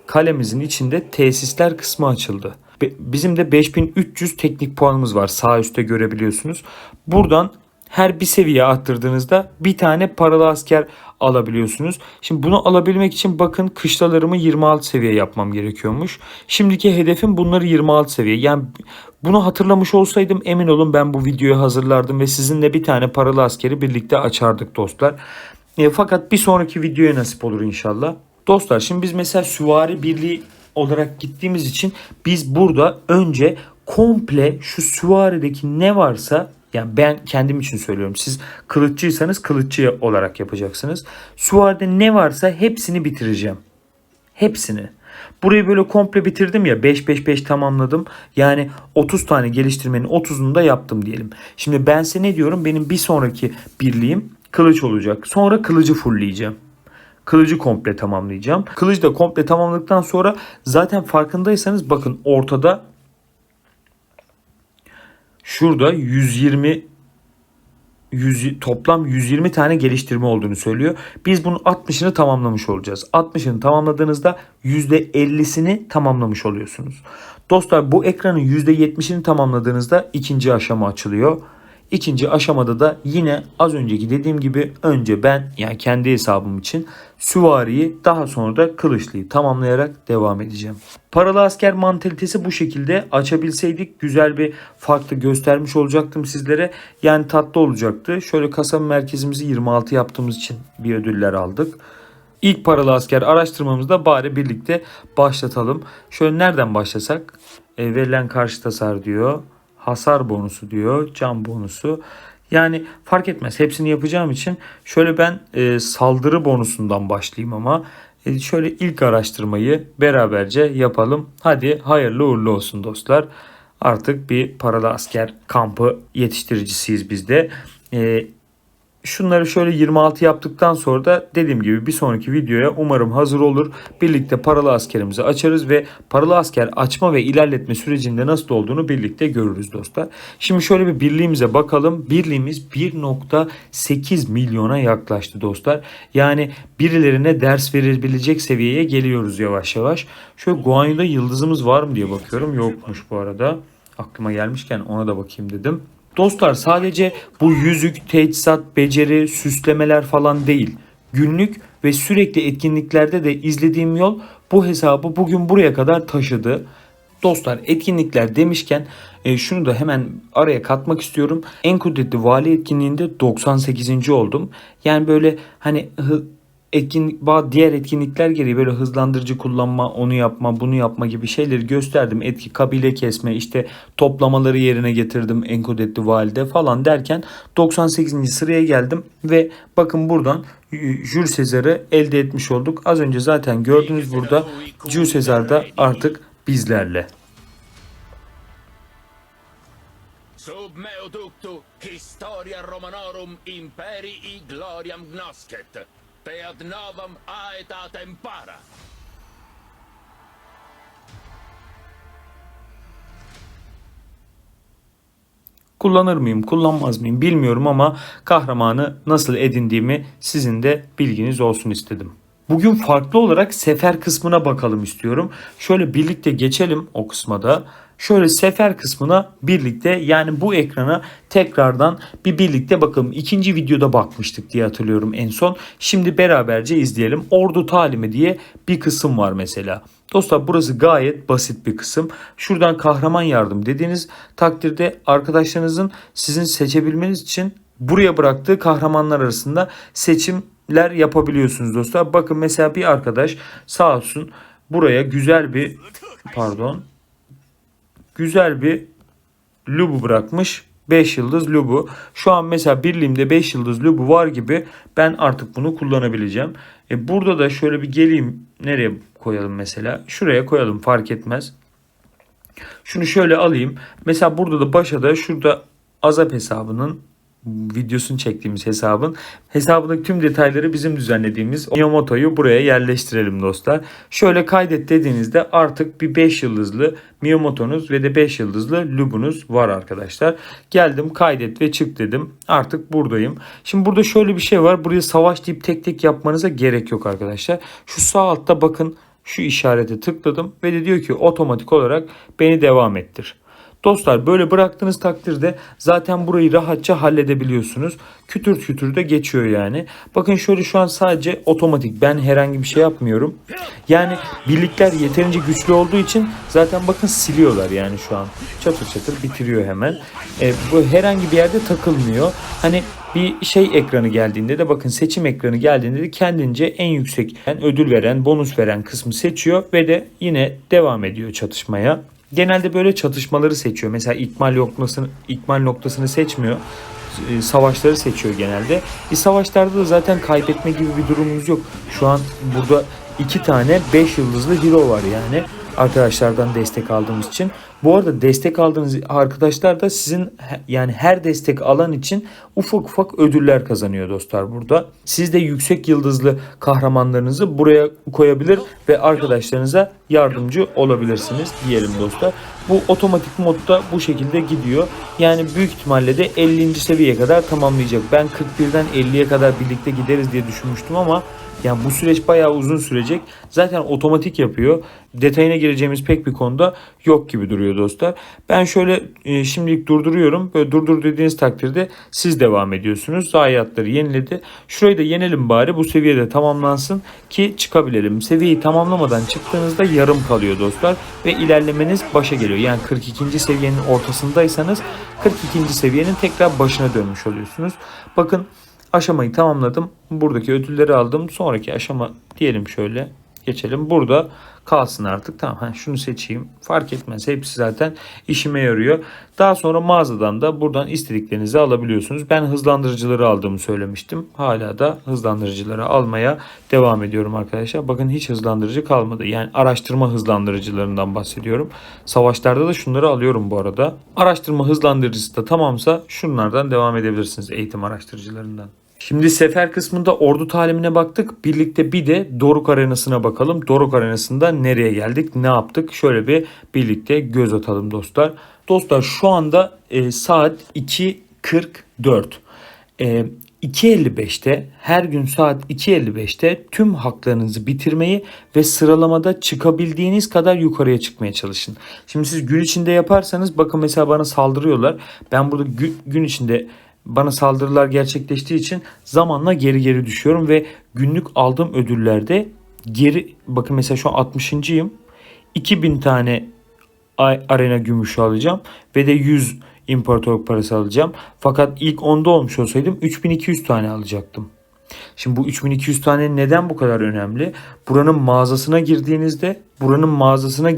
kalemizin içinde tesisler kısmı açıldı. Bizim de 5300 teknik puanımız var. Sağ üstte görebiliyorsunuz. Buradan her bir seviye arttırdığınızda bir tane paralı asker alabiliyorsunuz. Şimdi bunu alabilmek için bakın kışlalarımı 26 seviye yapmam gerekiyormuş. Şimdiki hedefim bunları 26 seviye. Yani bunu hatırlamış olsaydım emin olun ben bu videoyu hazırlardım ve sizinle bir tane paralı askeri birlikte açardık dostlar. Fakat bir sonraki videoya nasip olur inşallah. Dostlar şimdi biz mesela süvari birliği olarak gittiğimiz için biz burada önce komple şu süvarideki ne varsa, yani ben kendim için söylüyorum. Siz kılıççıysanız kılıççı olarak yapacaksınız. Süvaride ne varsa hepsini bitireceğim. Hepsini. Burayı böyle komple bitirdim ya 5-5-5 tamamladım. Yani 30 tane geliştirmenin 30'unu da yaptım diyelim. Şimdi ben size ne diyorum? Benim bir sonraki birliğim kılıç olacak. Sonra kılıcı fullleyeceğim. Kılıcı komple tamamlayacağım. Kılıcı da komple tamamladıktan sonra zaten farkındaysanız bakın ortada şurada toplam 120 tane geliştirme olduğunu söylüyor. Biz bunun 60'ını tamamlamış olacağız. 60'ını tamamladığınızda %50'sini tamamlamış oluyorsunuz. Dostlar bu ekranın %70'ini tamamladığınızda ikinci aşama açılıyor. İkinci aşamada da yine az önceki dediğim gibi önce ben yani kendi hesabım için süvariyi daha sonra da kılıçlıyı tamamlayarak devam edeceğim. Paralı asker mantalitesi bu şekilde. Açabilseydik güzel bir farklı göstermiş olacaktım sizlere. Yani tatlı olacaktı. Şöyle kasaba merkezimizi 26 yaptığımız için bir ödüller aldık. İlk paralı asker araştırmamızda bari birlikte başlatalım. Şöyle nereden başlasak? Verilen karşı hasar diyor. Hasar bonusu diyor. Can bonusu. Yani fark etmez. Hepsini yapacağım için şöyle ben saldırı bonusundan başlayayım ama şöyle ilk araştırmayı beraberce yapalım. Hadi hayırlı uğurlu olsun dostlar. Artık bir paralı asker kampı yetiştiricisiyiz biz de. Şunları şöyle 26 yaptıktan sonra da dediğim gibi bir sonraki videoya umarım hazır olur. Birlikte paralı askerimizi açarız ve paralı asker açma ve ilerletme sürecinde nasıl olduğunu birlikte görürüz dostlar. Şimdi şöyle bir birliğimize bakalım. Birliğimiz 1.8 milyona yaklaştı dostlar. Yani birilerine ders verebilecek seviyeye geliyoruz yavaş yavaş. Şöyle Guanyu'da yıldızımız var mı diye bakıyorum. Yokmuş bu arada. Aklıma gelmişken ona da bakayım dedim. Dostlar sadece bu yüzük, teçhizat, beceri, süslemeler falan değil. Günlük ve sürekli etkinliklerde de izlediğim yol bu hesabı bugün buraya kadar taşıdı. Dostlar etkinlikler demişken şunu da hemen araya katmak istiyorum. En kudretli vali etkinliğinde 98. oldum. Yani böyle hani diğer etkinlikler gereği böyle hızlandırıcı kullanma, onu yapma, bunu yapma gibi şeyleri gösterdim. Kabile kesme, işte toplamaları yerine getirdim en kudretli valide falan derken 98. sıraya geldim ve bakın buradan Jules Caesar'ı elde etmiş olduk. Az önce zaten gördünüz burada Jules Caesar da artık bizlerle. Sub meo ductu historia Romanorum imperii gloriam gnoscet, te ad novum aetatem para. Kullanır mıyım, kullanmaz mıyım bilmiyorum ama kahramanı nasıl edindiğimi sizin de bilginiz olsun istedim. Bugün farklı olarak sefer kısmına bakalım istiyorum. Şöyle birlikte geçelim o kısma da. Şöyle sefer kısmına birlikte, yani bu ekrana tekrardan bir birlikte bakalım. İkinci videoda bakmıştık diye hatırlıyorum en son. Şimdi beraberce izleyelim. Ordu talimi diye bir kısım var mesela. Dostlar burası gayet basit bir kısım. Şuradan kahraman yardım dediğiniz takdirde arkadaşlarınızın sizin seçebilmeniz için buraya bıraktığı kahramanlar arasında seçimler yapabiliyorsunuz dostlar. Bakın mesela bir arkadaş sağ olsun buraya güzel bir Lubu bırakmış. 5 yıldız Lubu. Şu an mesela birliğimde 5 yıldız Lubu var gibi, ben artık bunu kullanabileceğim. Burada da şöyle bir geleyim. Nereye koyalım mesela? Şuraya koyalım, fark etmez. Şunu şöyle alayım. Mesela burada da başa da şurada Azap hesabının videosunu çektiğimiz hesabındaki tüm detayları bizim düzenlediğimiz Miyamoto'yu buraya yerleştirelim dostlar. Şöyle kaydet dediğinizde artık bir 5 yıldızlı Miyamoto'nuz ve de 5 yıldızlı Lubu'nuz var arkadaşlar. Geldim, kaydet ve çık dedim. Artık buradayım. Şimdi burada şöyle bir şey var. Buraya savaş deyip tek tek yapmanıza gerek yok arkadaşlar. Şu sağ altta bakın, şu işarete tıkladım ve de diyor ki otomatik olarak beni devam ettir. Dostlar böyle bıraktığınız takdirde zaten burayı rahatça halledebiliyorsunuz. Kütür kütür de geçiyor yani. Bakın şöyle şu an sadece otomatik. Ben herhangi bir şey yapmıyorum. Yani birlikler yeterince güçlü olduğu için zaten bakın siliyorlar yani şu an. Çatır çatır bitiriyor hemen. Bu herhangi bir yerde takılmıyor. Hani bir şey ekranı geldiğinde de bakın, seçim ekranı geldiğinde de kendince en yüksek ödül veren, bonus veren kısmı seçiyor ve de yine devam ediyor çatışmaya. Genelde böyle çatışmaları seçiyor. Mesela ikmal noktasını seçmiyor. Savaşları seçiyor genelde. Savaşlarda da zaten kaybetme gibi bir durumumuz yok. Şu an burada 2 tane 5 yıldızlı hero var yani. Arkadaşlardan destek aldığımız için. Bu arada destek aldığınız arkadaşlar da sizin, yani her destek alan için ufak ufak ödüller kazanıyor dostlar burada. Siz de yüksek yıldızlı kahramanlarınızı buraya koyabilir ve arkadaşlarınıza yardımcı olabilirsiniz diyelim dostlar. Bu otomatik modda bu şekilde gidiyor. Yani büyük ihtimalle de 50. seviyeye kadar tamamlayacak. Ben 41'den 50'ye kadar birlikte gideriz diye düşünmüştüm ama yani bu süreç bayağı uzun sürecek. Zaten otomatik yapıyor. Detayına gireceğimiz pek bir konuda yok gibi duruyor dostlar. Ben şöyle şimdilik durduruyorum. Böyle durdur dediğiniz takdirde siz devam ediyorsunuz. Zayiatları yeniledi. Şurayı da yenelim bari, bu seviyede tamamlansın ki çıkabilelim. Seviyeyi tamamlamadan çıktığınızda yarım kalıyor dostlar. Ve ilerlemeniz başa geliyor. Yani 42. seviyenin ortasındaysanız 42. seviyenin tekrar başına dönmüş oluyorsunuz. Bakın, aşamayı tamamladım. Buradaki ödülleri aldım. Sonraki aşama diyelim, şöyle geçelim. Burada kalsın artık. Tamam, şunu seçeyim. Fark etmez. Hepsi zaten işime yarıyor. Daha sonra mağazadan da buradan istediklerinizi alabiliyorsunuz. Ben hızlandırıcıları aldığımı söylemiştim. Hala da hızlandırıcıları almaya devam ediyorum arkadaşlar. Bakın hiç hızlandırıcı kalmadı. Yani araştırma hızlandırıcılarından bahsediyorum. Savaşlarda da şunları alıyorum bu arada. Araştırma hızlandırıcısı da tamamsa şunlardan devam edebilirsiniz, eğitim araştırıcılarından. Şimdi sefer kısmında ordu talimine baktık. Birlikte bir de Doruk Arenası'na bakalım. Doruk Arenası'nda nereye geldik, ne yaptık? Şöyle bir birlikte göz atalım dostlar. Dostlar şu anda saat 2.44. 2.55'te, her gün saat 2.55'te tüm haklarınızı bitirmeyi ve sıralamada çıkabildiğiniz kadar yukarıya çıkmaya çalışın. Şimdi siz gün içinde yaparsanız, bakın mesela bana saldırıyorlar. Ben burada gün içinde bana saldırılar gerçekleştiği için zamanla geri düşüyorum ve günlük aldığım ödüllerde bakın mesela şu an 60.'yım. 2000 tane arena gümüşü alacağım ve de 100 imparatorluk parası alacağım. Fakat ilk 10'da olmuş olsaydım 3200 tane alacaktım. Şimdi bu 3200 tane neden bu kadar önemli? Buranın mağazasına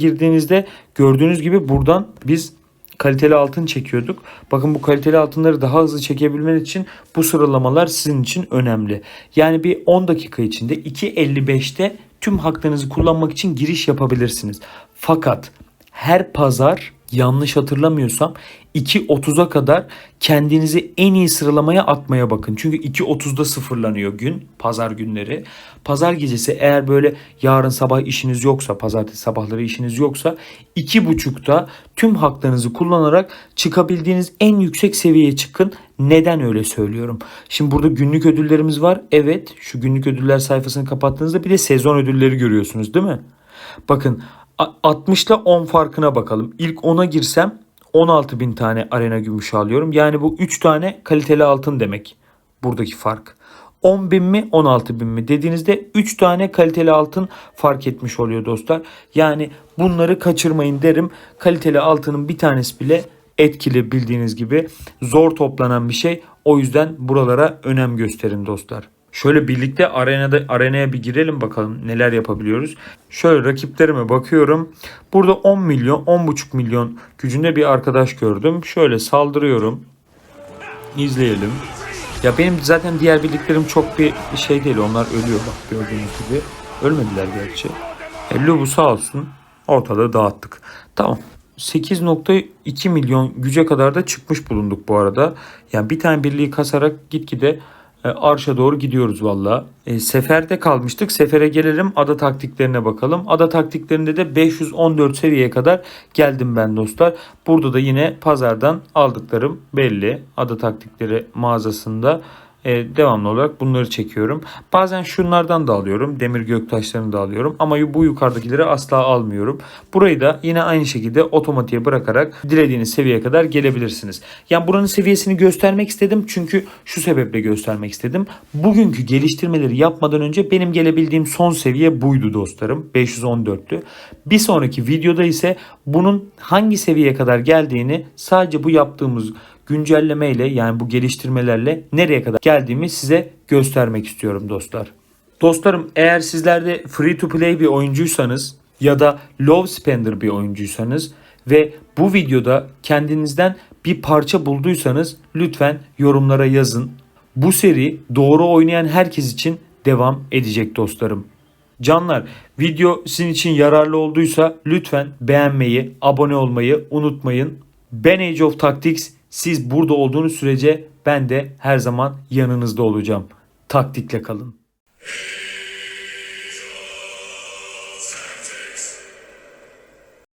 girdiğinizde gördüğünüz gibi buradan biz kaliteli altın çekiyorduk. Bakın bu kaliteli altınları daha hızlı çekebilmeniz için bu sıralamalar sizin için önemli. Yani bir 10 dakika içinde 2.55'te tüm haklarınızı kullanmak için giriş yapabilirsiniz. Fakat her pazar yanlış hatırlamıyorsam 2.30'a kadar kendinizi en iyi sıralamaya atmaya bakın. Çünkü 2.30'da sıfırlanıyor gün, pazar günleri. Pazar gecesi eğer böyle yarın sabah işiniz yoksa, pazartesi sabahları işiniz yoksa 2.30'da tüm haklarınızı kullanarak çıkabildiğiniz en yüksek seviyeye çıkın. Neden öyle söylüyorum? Şimdi burada günlük ödüllerimiz var. Evet, şu günlük ödüller sayfasını kapattığınızda bir de sezon ödülleri görüyorsunuz değil mi? Bakın 60 ile 10 farkına bakalım. İlk 10'a girsem 16.000 tane arena gümüş alıyorum. Yani bu 3 tane kaliteli altın demek. Buradaki fark. 10.000 mi 16.000 mi dediğinizde 3 tane kaliteli altın fark etmiş oluyor dostlar. Yani bunları kaçırmayın derim. Kaliteli altının bir tanesi bile etkili, bildiğiniz gibi zor toplanan bir şey. O yüzden buralara önem gösterin dostlar. Şöyle birlikte arenaya bir girelim bakalım neler yapabiliyoruz. Şöyle rakiplerime bakıyorum. Burada 10 milyon, 10,5 milyon gücünde bir arkadaş gördüm. Şöyle saldırıyorum. İzleyelim. Ya benim zaten diğer bildiklerim çok bir şey değil. Onlar ölüyor bak, gördüğünüz gibi. Ölmediler gerçi. Lubu sağ olsun ortalığı dağıttık. Tamam. 8.2 milyon güce kadar da çıkmış bulunduk bu arada. Yani bir tane birliği kasarak gitgide arşa doğru gidiyoruz valla. Seferde kalmıştık. Sefere gelelim. Ada taktiklerine bakalım. Ada taktiklerinde de 514 seviyeye kadar geldim ben dostlar. Burada da yine pazardan aldıklarım belli. Ada taktikleri mağazasında devamlı olarak bunları çekiyorum. Bazen şunlardan da alıyorum. Demir göktaşlarını da alıyorum. Ama bu yukarıdakileri asla almıyorum. Burayı da yine aynı şekilde otomatiğe bırakarak dilediğiniz seviyeye kadar gelebilirsiniz. Yani buranın seviyesini göstermek istedim. Çünkü şu sebeple göstermek istedim. Bugünkü geliştirmeleri yapmadan önce benim gelebildiğim son seviye buydu dostlarım. 514'tü. Bir sonraki videoda ise bunun hangi seviyeye kadar geldiğini sadece bu yaptığımız güncellemeyle, yani bu geliştirmelerle nereye kadar geldiğimi size göstermek istiyorum dostlar. Dostlarım, eğer sizler de free to play bir oyuncuysanız ya da low spender bir oyuncuysanız ve bu videoda kendinizden bir parça bulduysanız lütfen yorumlara yazın. Bu seri doğru oynayan herkes için devam edecek dostlarım. Canlar, video sizin için yararlı olduysa lütfen beğenmeyi, abone olmayı unutmayın. Ben Age of Tactics. Siz burada olduğunuz sürece ben de her zaman yanınızda olacağım. Taktikle kalın.